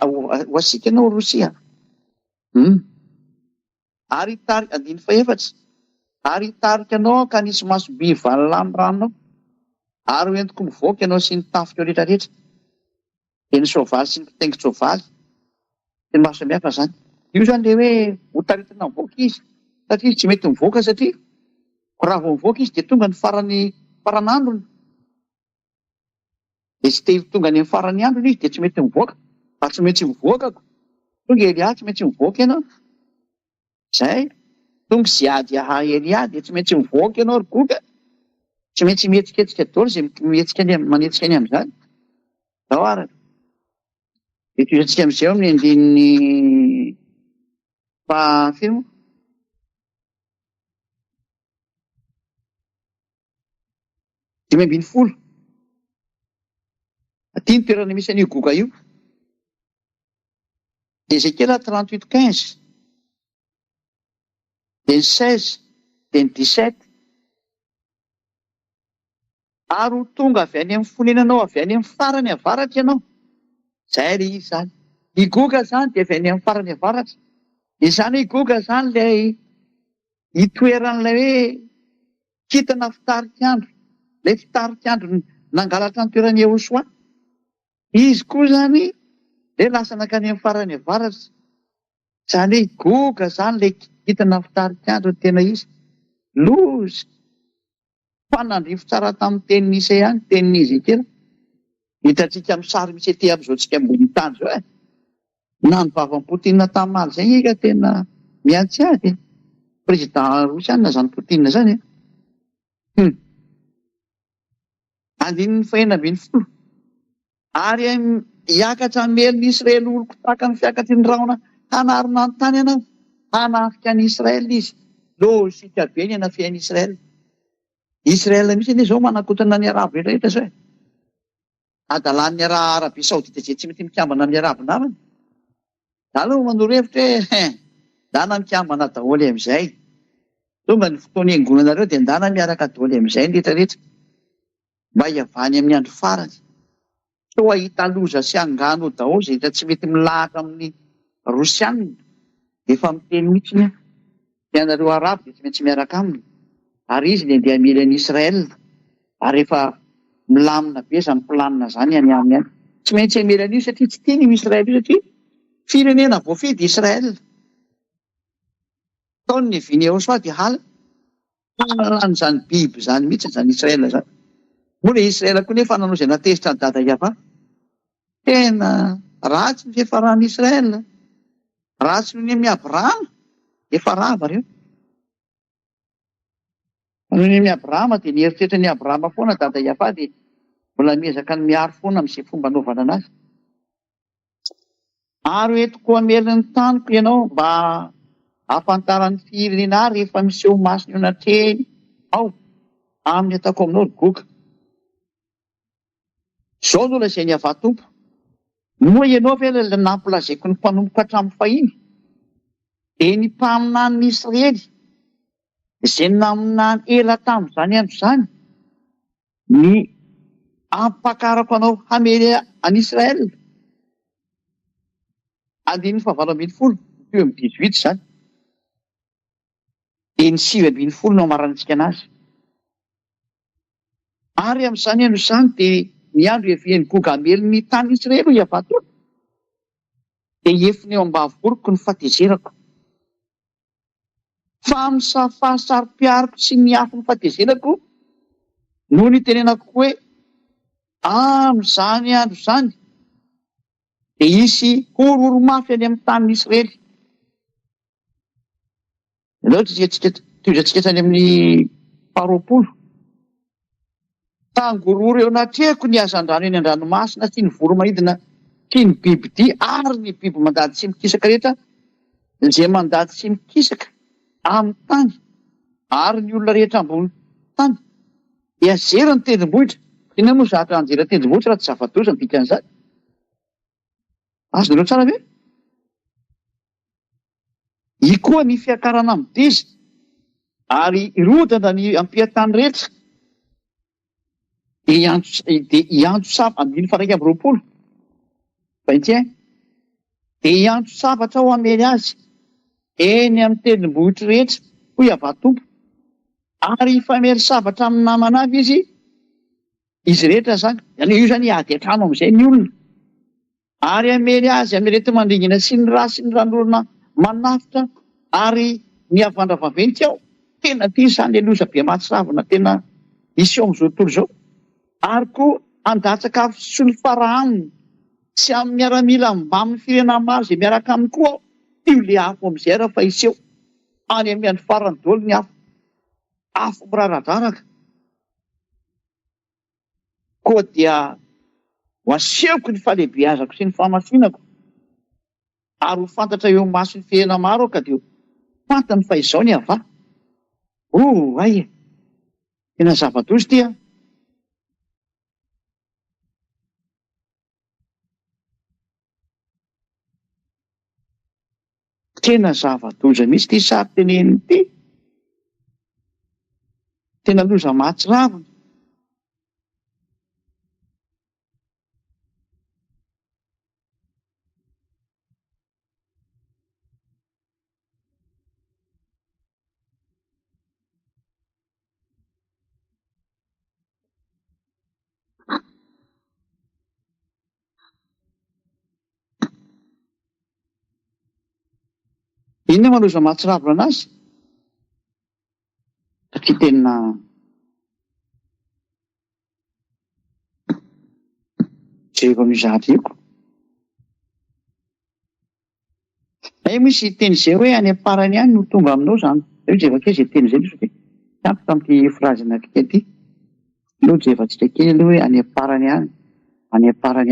Ho asika ianao Rosia. Ary andiny faefatra. Ary hitarika anao ka nisy masoby valona ranonao. Ary hoentiko mivoaka ianao sy ny tafika rehetrarehetra. Dia ny soavaly sy ny kitaingy-tsoavaly. Dia maro samihafa zany. Io zany le hoe hotaritana mivoaka izy. Satria tsy mety mivoaka satria raha vao mivoaka izy dia tonga ny faran'androny. Dia tsy te tonga ny farany androny izy dia tsy mety mivoaka. Fa tsy maintsy mivoakako. Tonga Elia tsy maintsy mivoaka ianao. Zay. Tonga sy ady Elia dia tsy maintsy mivoaka ianao ry goka. Tsy maintsy mihetsiketsika daholo izay manetsika any amin'izany. Zao ary. Dia toizantsika amin'izay ao amin'ny andininy fahafino. Dimy ambin'ny folo. Aty ny toerana misy an'io goka io. Dia Ezekiel 38:15. Dia ny 16, dia ny 17. Ary ho tonga avy any amin'ny fonenanao avy any amin'ny farany avaratra ianao. Zay ilay izy zany. Ny goka zany dia avy any amin'ny farany avaratra. Izany goka zany ilay hitoeran'ilay hoe kintana fitarik'andro. Ilay fitarik'andro nangalatra ny toeran'ny Yehosoa. Izy koa zany ilay lasa nakany amin'ny farany avaratra. Zany hoe goka zany ilay kintana fitarik'andro tena izy. Loza. Fa nandrifo tsara tamin'ny tenin'ny Isaia ihany, tenin'ny Ezekiel. Hitantsika amin'ny sary misy ety amin'izao tsika ambony tany zao e. Na ny vavan'ny Potina tamaly izay ka tena miantsy ady. Président Rosiana zany Potina zany e. Andininy fahenina ambin'ny folo. Ary hiakatra hamelon'ny Israely oloko tahaka ny fiakatry ny rahona hanarina ny tany ianao. Hanafika ny Israely izy. Lozika be ny hanafian'ny Israely. Israely misy anie izao manakotana ny arabo rehetrarehetra zao e. Adalan'ny Arabia Saodita izay tsy mety mikambana amin'ny arabo namany. Da aloha manoro-hevitra hoe dana mikambana daholo amin'izay. Tonga ny fotoana hiangonanareo dia ndana miaraka daholo amin'izay ny rehetrarehetra. Mba hiavany amin'ny andro farany. So ahita loza sy angano daholo izay tsy mety milahatra amin'ny Rosiana. Efa miteny mihitsy ny anareo arabo dia tsy maintsy miaraka aminy. Ary izy dia hamely an'i Israel. Ary efa milamina be izany planina zany any aminy any. Tsy maintsy hamely an'io satria tsy tiany io Israel io satria firenena voafidy Israel. Taony ny viany Yehosoa dia hala. An'izany biby zany mihitsy zany Israel zany. Moa ilay Israel koa nefa nanao izay natezitra ny dada Iava. Tena ratsy ny fiafaran'ny Israel. Ratsy noho ny amin'ny Abrahama. Efa rava reo. Noho ny amin'ny Abrahama dia nieritreritra ny Abrahama foana dada Iava dia mbola miezaka ny miaro foana amin'izay fomba anaovana anazy. Ary entiko hamelon'ny taniko ianao mba hafantaran'ny firenena rehefa miseho masina eo natreny ao amin'ny ataoko aminao ry goka. Izao no lazainy avy Tompo. Moa ianao ve nampilazaiko ny mpanomboka hatramin'ny fahiny? Dia ny mpaminan'ny Israely izay naminany ela tamin'izany andro izany ny ampakarako anao hamely an'Israel. Andininy fahavalo ambin'ny folo, teo amin'ny 18 zany. Dia ny 9 ambin'ny folo no amarantsika anazy. Ary amin'izany andro izany dia ny andro hiavian'ny goka hamely ny tany Israely ho Iava Tompo. Dia efiny eo ambavy-boroko ny fahatezerako. Fa amin'ny fahasari-piariko sy ny afo ny fahatezerako no ny tenenako hoe amin'izany andro izany dia hisy horohoro-mafy any amin'ny tanin'ny Israely. Ianao toizantsika any amin'ny faharoapolo. Tangoroa eo anatrehako ny hazan-drano eny an-dranomasina sy ny voromanidina sy ny bibidia ary ny biby mandady sy mikisaka rehetra izay mandady sy mikisaka amin'ny tany ary ny olona rehetra ambony tany dia zera ny tendrombohitra. Tena moa zatra anjera tendrombohitra raha tsy zava-doza ny dikan'izany. Azonareo tsara ve? I koa ny fiakarana amin'ny dizy ary irodana ny ampiatany rehetra dia iantso sava andiny faraika amby roapolo. Fahintsy dia iantso zavatra ho amely azy eny amin'ny tendrombohitra rehetra hoy avatompo ary ifamely zavatra amin'ny namana avy izy rehetra zany. Io zany ady an-trano amin'izay ny olona ary amely azy amelety mandringana sy ny ra sy ny ran'olona manafitra ary ny avandra vaventy ao. Tena tia izany le loza be mahatsiravina tena isy eo amin'izao tontolo izao. Ary koa andatsaka sy ny farahaniny sy amin'ny miaramila mba amin'ny firenena maro izay miaraka aminy koa ao. Io le afo amin'izay raha fa iseho any amin'ny farany daholo ny afo miraradraraka. Koa dia ho asehoko ny fahalehibeazako sy ny fahamasinako ary ho fantatra eo amin'ny mason'ny firenena maro ka dia fantany fa izao ny ava. Ay, tena zava-doza ity. Tena zava-doza mihitsy ity sary teneniny ity. Tena loza mahatsiravina. Inona maloza mahatsiravina anazy? Satria tena jereko mizahatra eko. Misy teny izay hoe any am-parany any no tonga aminao zany. Jereko kely izay teny izay misy ampy tamin'ity frazy anankiray ity. Aloha jerentsika kely aloha hoe any am-parany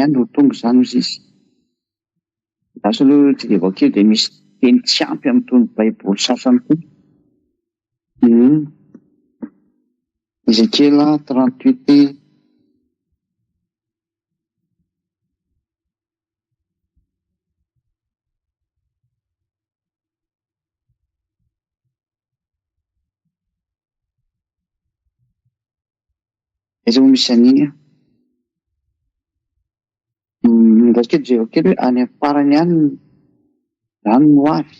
any no tonga izany hozy izy. Lasa aloha jereko kely dia misy teny tsy ampy amin'ny tony baiboly sasany koa. Ezekiel 38. Aiza moa misy an'iny a? Ndasy kely jereko kely hoe any am-parany any zany no avy.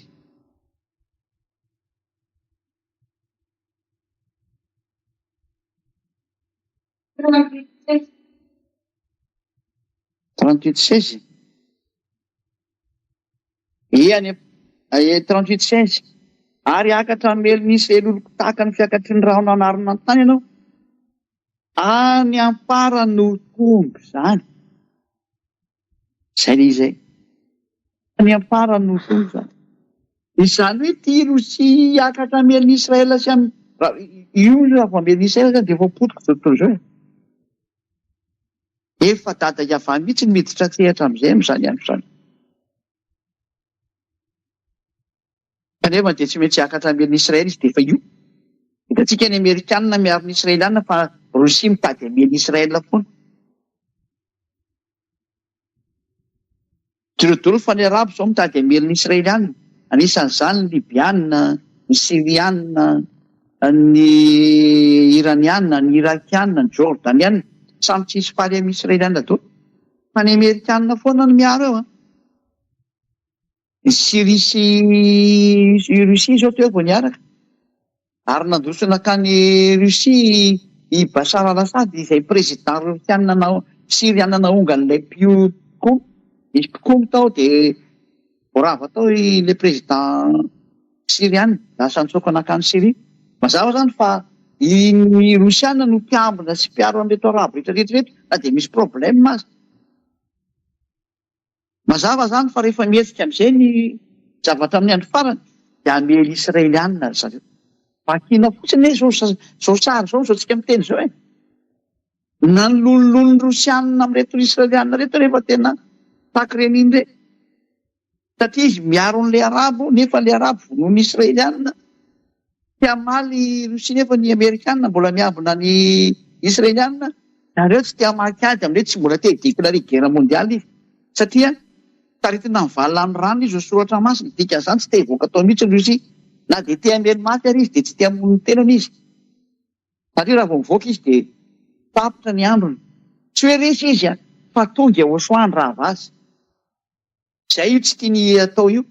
Trente-huit seize. Any 38:16. Ary akatra mely nisy eloloko tahaka ny fiakatry ny rahona anarina ny tany ianao. Any ampara no tonga zany. Izay izay. Any ampara no tonga zany. Izany hoe tia Rosy akatra mely ny Israela sy io raha mely ny Israela zany dia efa potika izao tontolo izao. Efa dada iavany mihitsy ny miditra sehatra amin'izay amin'izany ihany izany. Kanefa dia tsy maintsy akatra mely ny Israela izy dia efa io. Hitantsika ny Amerikanina miaro ny Israeliana fa Rosia mitady amely Israela foana. Drodolo fa ny Arabo izao mitady amely ny Israeliana. Anisan'izany ny Libiana, ny Siriana, ny Iraniana, ny Irakiana, ny Jordaniana. Samy tsisy faly amin'ny Israeliana daholo. Fa ny Amerikanina foana no miaro eo. Ny Syria sy Rosia izao teo vao niaraka. Ary nandosona ka ny Rosia i Bashar al-Assad izay président Siriana naonga an'ilay Pio-Koum. Izy Koum tao dia vorava tao ilay président Siriana. Lasa nitsoaka nakany Syria. Mazava zany fa ny Rosiana no mpiambina sy mpiaro amin'reto Arabo rehetrarehetra na dia misy problème azy. Mazava zany fa rehefa mihetsika amin'izay ny zavatra amin'ny andro farany dia amely Israeliana zareo. Vakina fotsiny zao sary zao tsika miteny zao e. Nanolonolony rosianina amin'reto israelianina reto rehefa tena taky reny iny re. Satria izy miaro an'ilay arabo nefa ilay arabo vonoiny israelianina. Ty amaly Rosia nefa ny amerikanina mbola miambina ny israelianina. Nareo tsy tia maky ady amin'ireo tsy mbola te déclarer guerre mondiale izy. Satria taritina ny valany rano izy soratra masina dikan'izany tsy te hivoaka tao mihitsy ny Rosia. Na dia te hamely maty ary izy dia tsy te hamono ny tenany izy. Satria raha vao mivoaka izy dia tapitra ny androny. Tsy hoe resy izy fa tonga ao soany raha vazy. Izay io tsy tiany atao io.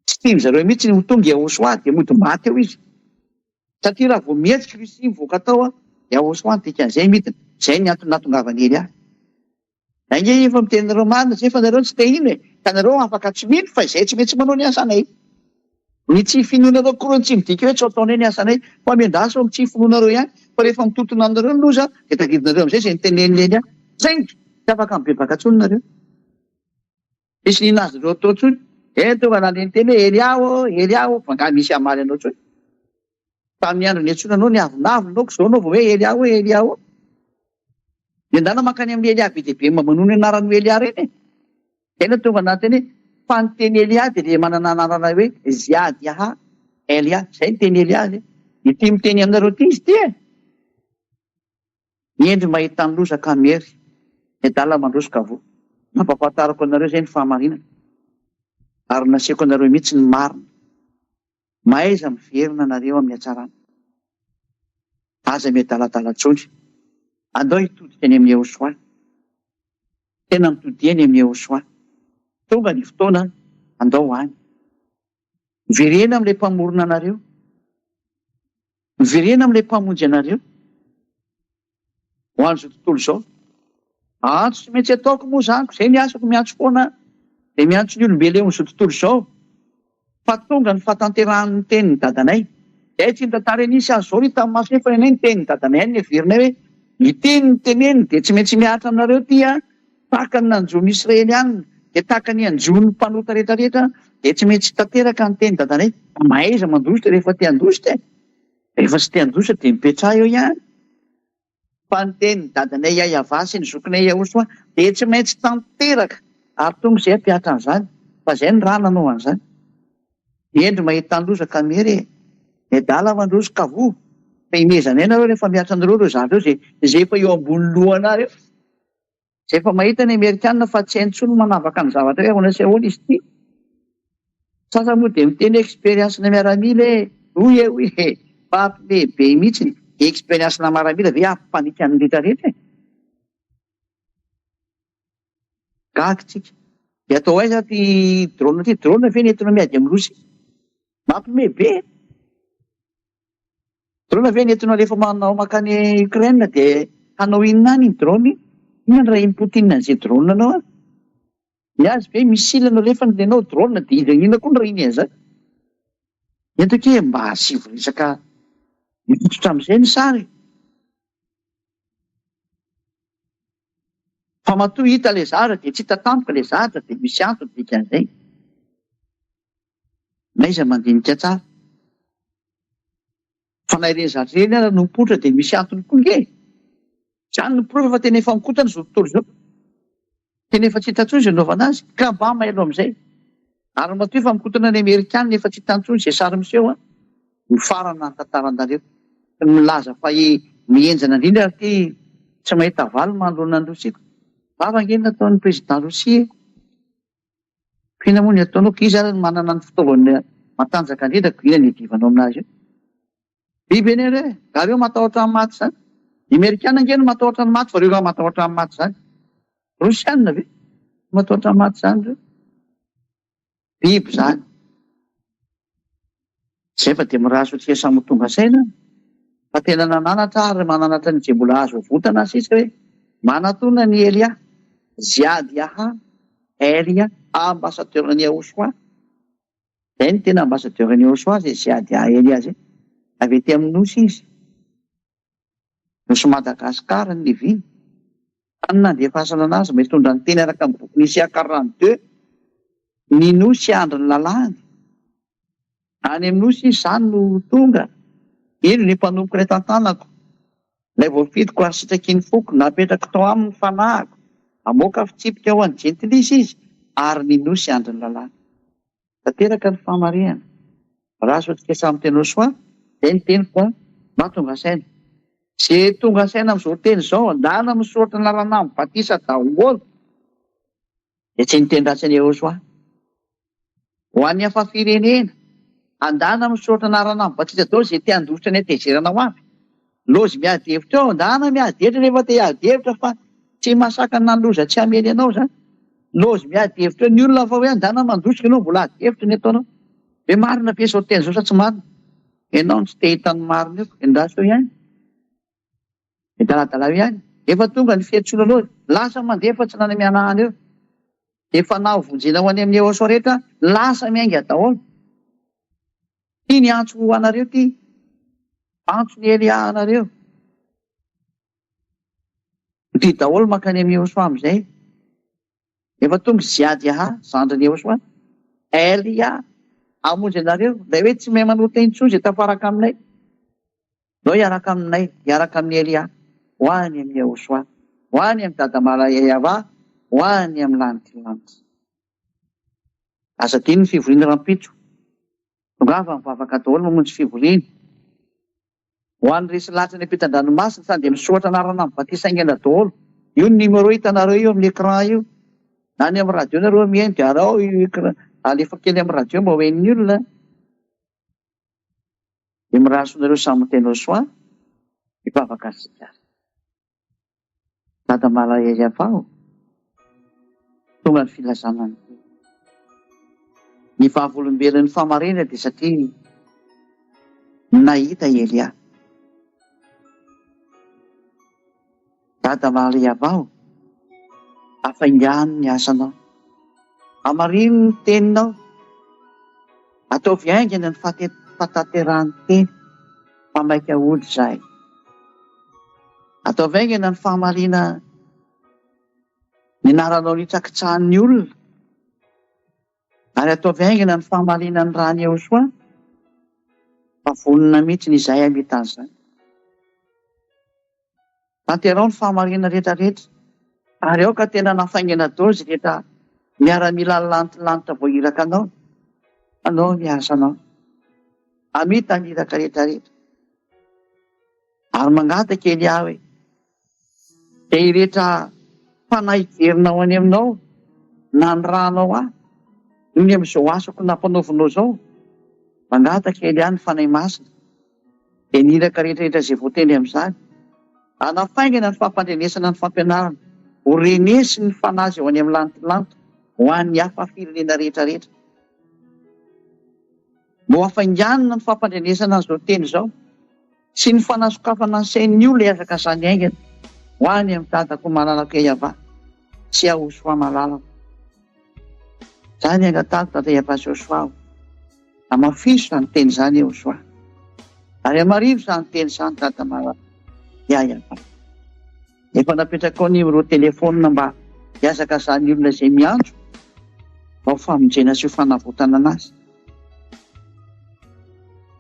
Tsy tiany zareo mihitsy ny tonga ao soany dia mody maty eo izy. Satria raha vao mihetsika Rosia mivoaka tao dia ao soany dikan'izay midina. Izay ny antony nahatongavany Elia. Inge efa miteny nareo marina zay fa nareo tsy te ino e. Ka nareo afaka tsy mino fa izay tsy maintsy manao ny asanay. Ny tsy finoanareo koa tsy midika hoe tsy ataonay ny asanay fa miendasy amin'ny tsy finoanareo ihany fa rehefa mitotona anareo ny loza dia tadidinareo amin'izay izay nitenen'ny Elia. Zay tsy afaka mibebaka tsony nareo. Misy ninazy nareo atao tsony. Tonga nandeny teny hoe Elia fa nga misy amaly anao tsony. Fa amin'ny andro ny antsoina anao ny avinavina zao anao vao hoe Elia. Miandana mankany amin'ny Elia be dia be manao ny anaran'ny Elia reny e. Tena tonga nateny hoe fa ny teny Elia dia ilay manana anarana hoe Ziadiaha Elia. Izay ny teny Elia. Ity miteny aminareo ity izy ty e. Niendry mahita ny lozaka mery. Edala mandrosoka avo. Mampahafantarako anareo izay ny fahamarinana. Ary nasiako anareo mihitsy ny marina. Mahaiza miverina nareo amin'ny hatsarana. Aza miadaladala tsony. Andao hitodika any amin'ny Eosoa. Tena mitody eny amin'ny Eosoa. Tonga ny fotoana andao any. Miverena amin'ilay mpamorona anareo. Miverena amin'ilay mpamonjy anareo. Ho an'izao tontolo izao. Antso tsy maintsy ataoko moa zanako. Izay ny asako miantso foana. Dia miantso ny olombelona eo amin'izao tontolo izao. Fa tonga ny fahatanterahany tenin'ny dadanay. Izay tsy nitantara nisy azy izao tamin'ny maso nefa ny tenin'ny dadanay any everinay hoe iteny ny teneny dia tsy maintsy miaritra aminareo ty tahaka ny nanjomy israelianina dia tahaka ny anjomy mpanota rehetrarehetra dia tsy maintsy tanteraka ny teny dadanay. Mahaiza mandositra rehefa te handositra e. Rehefa tsy te handositra dia mipetraha eo ihany. Fa ny teny dadanay Iayavasy ny zokinay Iaosoa dia tsy maintsy tanteraka ary tonga izay hampiatra an'izany. Fa izay ny raha nanao an'izany. Endry mahita ny lozaka mery e. Edala mandrosoka avo. Fa imezana nareo rehefa miatra anareo ireo zavatra izay efa eo ambony lohanareo. Izay efa mahita ny Amerikanina fa tsy hainy intsony manavaka ny zavatra hoe ahoana sy ahoana izy ity. Sasa moa dia miteny expérience-na miaramila hoe fampilehibe mihitsy expérience-na miaramila ve ampipanika ny rehetrarehetra e. Gaga tsika. Dia atao aiza ty drone ty drone ve nentina miady amin'ny Rosia. Mampilehibe. Drone ve nentina rehefa manao makany Ukraine dia hanao inona any ny drone? Inona raha Poutine an'izay drone anao a? Ny azy ve missile anao rehefa nenao drone dia izy inona koa ny raha iny an'izany? Entako hoe mba hasivorisaka mifototra amin'izay ny sary. Fa matoa hita ilay zavatra dia tsy hita tampoka ilay zavatra dia misy antony dikan'izay. Naiza mandinika tsara. Fa na ireny zavatra ireny ara no mipoitra dia misy antony koa nge. Izany no prova fa tena efa mikotana izao tontolo izao. Tena efa tsy hita intsony izay naovana azy ka mba mahaelo amin'izay. Ary matoa efa mikotana ny Amerikanina efa tsy hita intsony izay sary miseho ny farana ny tantaranareo. Milaza fa mienjana indrindra ty tsy mahita valy manoloana ny Rosia. Vava ange nataon'ny président Rosia. Fina moa ny ataonao izy ary manana ny fitaovana matanjaka indrindra ko inona ny hidivanao aminazy io. Biby eny re, gareo matahotra amin'ny maty izany. Ny Amerikanina ange no matahotra ny maty fa reo matahotra amin'ny maty izany. Rosianina ve matahotra amin'ny maty izany reo. Biby izany. Izay fa dia miraso tsy samy tonga saina. Fa tena nananatra ary mananatra ny mbola azo votana sisa hoe manatona ny Elia, Ziadiaha, Elia, ambassadeur-ny Eosoa. Izay ny tena ambassadeur-ny Eosoa izay Ziadiaha Elia izay. Avy ety amin'ny nosy izy. Nosy Madagasikara ny Levi. Any nandefasana anazy mba hitondra ny teny araka amin'ny boky Isia 42. Ny nosy andro ny lalàny. Any amin'ny nosy izy izany no tonga. ino ny mpanompoka ilay tantanako, ilay voafidiko ary sitraky ny foko napetraka tao aminy fanahako, amoaka fitsipika ho any jentilisa izy ary ninosy andry ny lalàna. Tanteraka ny famarihana. Raha sotrika samy teny soa dia ny teny fa mahatonga saina. Izay tonga saina amin'izao teny izao andana misoratra ny lalàna amin'ny batisa daholo dia tsy niteny ratsy ny Jehosoa. Ho an'ny hafa firenena andana misoratra ny lalàna amin'ny batisa daholo izay te handositra ny hatezerana ho avy. Lozy miady hevitra eo andana miady hevitra rehefa te hiady hevitra fa tsy masaka nanoloza tsy hamely anao zany. Lozy miady hevitra eo ny olona fa hoe andana mandositra ianao mbola ady hevitra ny ataonao. Hoe marina be izao teny izao sa tsy marina? Ianao tsy te hitany marina eo, endaso ihany. Daladala ihany. Efa tonga ny fihetsoana lozy, lasa mandefa tsy nany mianahana eo. Efa nahovonjena ho any amin'ny Jehosoa rehetra, lasa miainga daholo. Ty ny antso ho anareo ty, antso ny Elia anareo. Ty daholo mankany amin'ny Jehosoa amin'izay. Efa tonga ziady zandriny Jehosoa, Elia hamonjy anareo, ilay hoe tsy mahay manota intsony izay tafaraka aminay. Nao hiaraka aminay, hiaraka amin'ny Elia, ho any amin'ny Jehosoa, ho any amin'ny dadamala Yahva, ho any amin'ny lanitra. Aza diny ny fivoriana rampitso. Tongava mivavaka daholo mamonjy fivoriana. Ho an'ny resy latra ny ampitan-dranomasina sady dia misoratra anarana amin'ny batisa aingana daholo. Io ny numéro hitanareo io amin'ny écran io. Na ny amin'ny radio nareo mihaino dia arao alefa kely amin'ny radio mba hoen'ny olona. Dia mirahasoanareo samy teny Jehosoa hivavaka asika. Dadamala Yahva tonga ny filazana ny vahavolombelon'ny famarena dia satria nahita Elia. Dadamala Yahva afaingano ny asanao, amarino ny teninao, ataovy haingana ny fataterahany teny, famaika ody zahay. Ataovy haingana ny fahamariana ny anaranao nitsakitsahan'ny olona, ary ataovy haingana ny fahamariana ny rany Jehosoa, fa vonona mihitsy ny izay hamita an'izany. Tanterao ny fahamariana rehetrarehetra, ary ao ka tena nafaingana daholo izay rehetra miaramila lantilanitra voahiraka anao, anao miasa anao, amita ny iraka rehetrarehetra. Ary mangataka Elia hoe dia rehetra fanahiverinao any aminao na ny ranao aho, io ny amin'izao asako nampanaovinao izao. Mangataka Elia ny fanahy masina dia ny iraka rehetrarehetra izay voateny amin'izany. Anafaingana ny fampandrenesana ny fampianarana, ho renesy ny fanazy ao any amin'ny lantilanitra ho an'ny hafa firenena rehetrarehetra. Mbo hafainganina ny fampandrenesana an'izao teny izao sy ny fanasokafana ny sain'ny olona hiazaka izany haingana ho any amin'ny dadako malalaka Yahva sy Jehosoa malalaka. Izany angatako dada Yahva sy Jehosoa, amafiso izany teny izany Jehosoa, ary amarino izany teny izany dada malalaka Yahva. Efa napetraka ao numéro telefônina mba hiazaka izany olona izay miantso mba ho famonjena sy ho fanavotana anazy.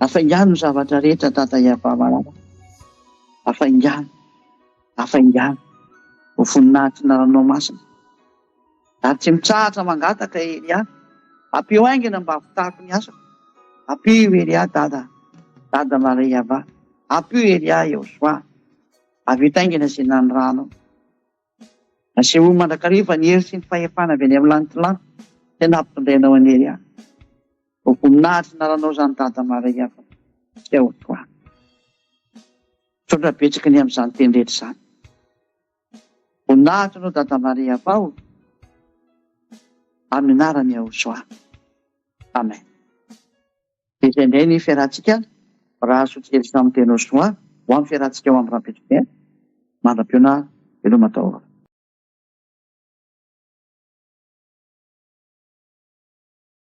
Afaingano ny zavatra rehetra dada Yahva malalaka, afaingano, afaingano ho voninahitra ny ranao masina. Ary tsy mitsahatra mangataka Elia, ampio haingana mba havitahako ny asako. Ampio Elia dadamala Yahva, ampio Elia Jehosoa, avita haingana izay nanoranao. Aseho mandrakariva ny hery sy ny fahefana avy any amin'ny lantilanitra tena ampitondrainao any Elia. Ho voninahitra ny ranao izany dadamala Yahva sy Jehosoa. Tondra betsaka ny amin'izany teny rehetra izany. Voninahitra anao dadamala Yahva amin'ny anaran'i Jehosoa. Amen. Izay indray ny fiarahantsika raha sotsy amin'ny teny Jehosoa ho amin'ny fiarahantsika ao amin'ny rahampitso mandram-piona veloma tao.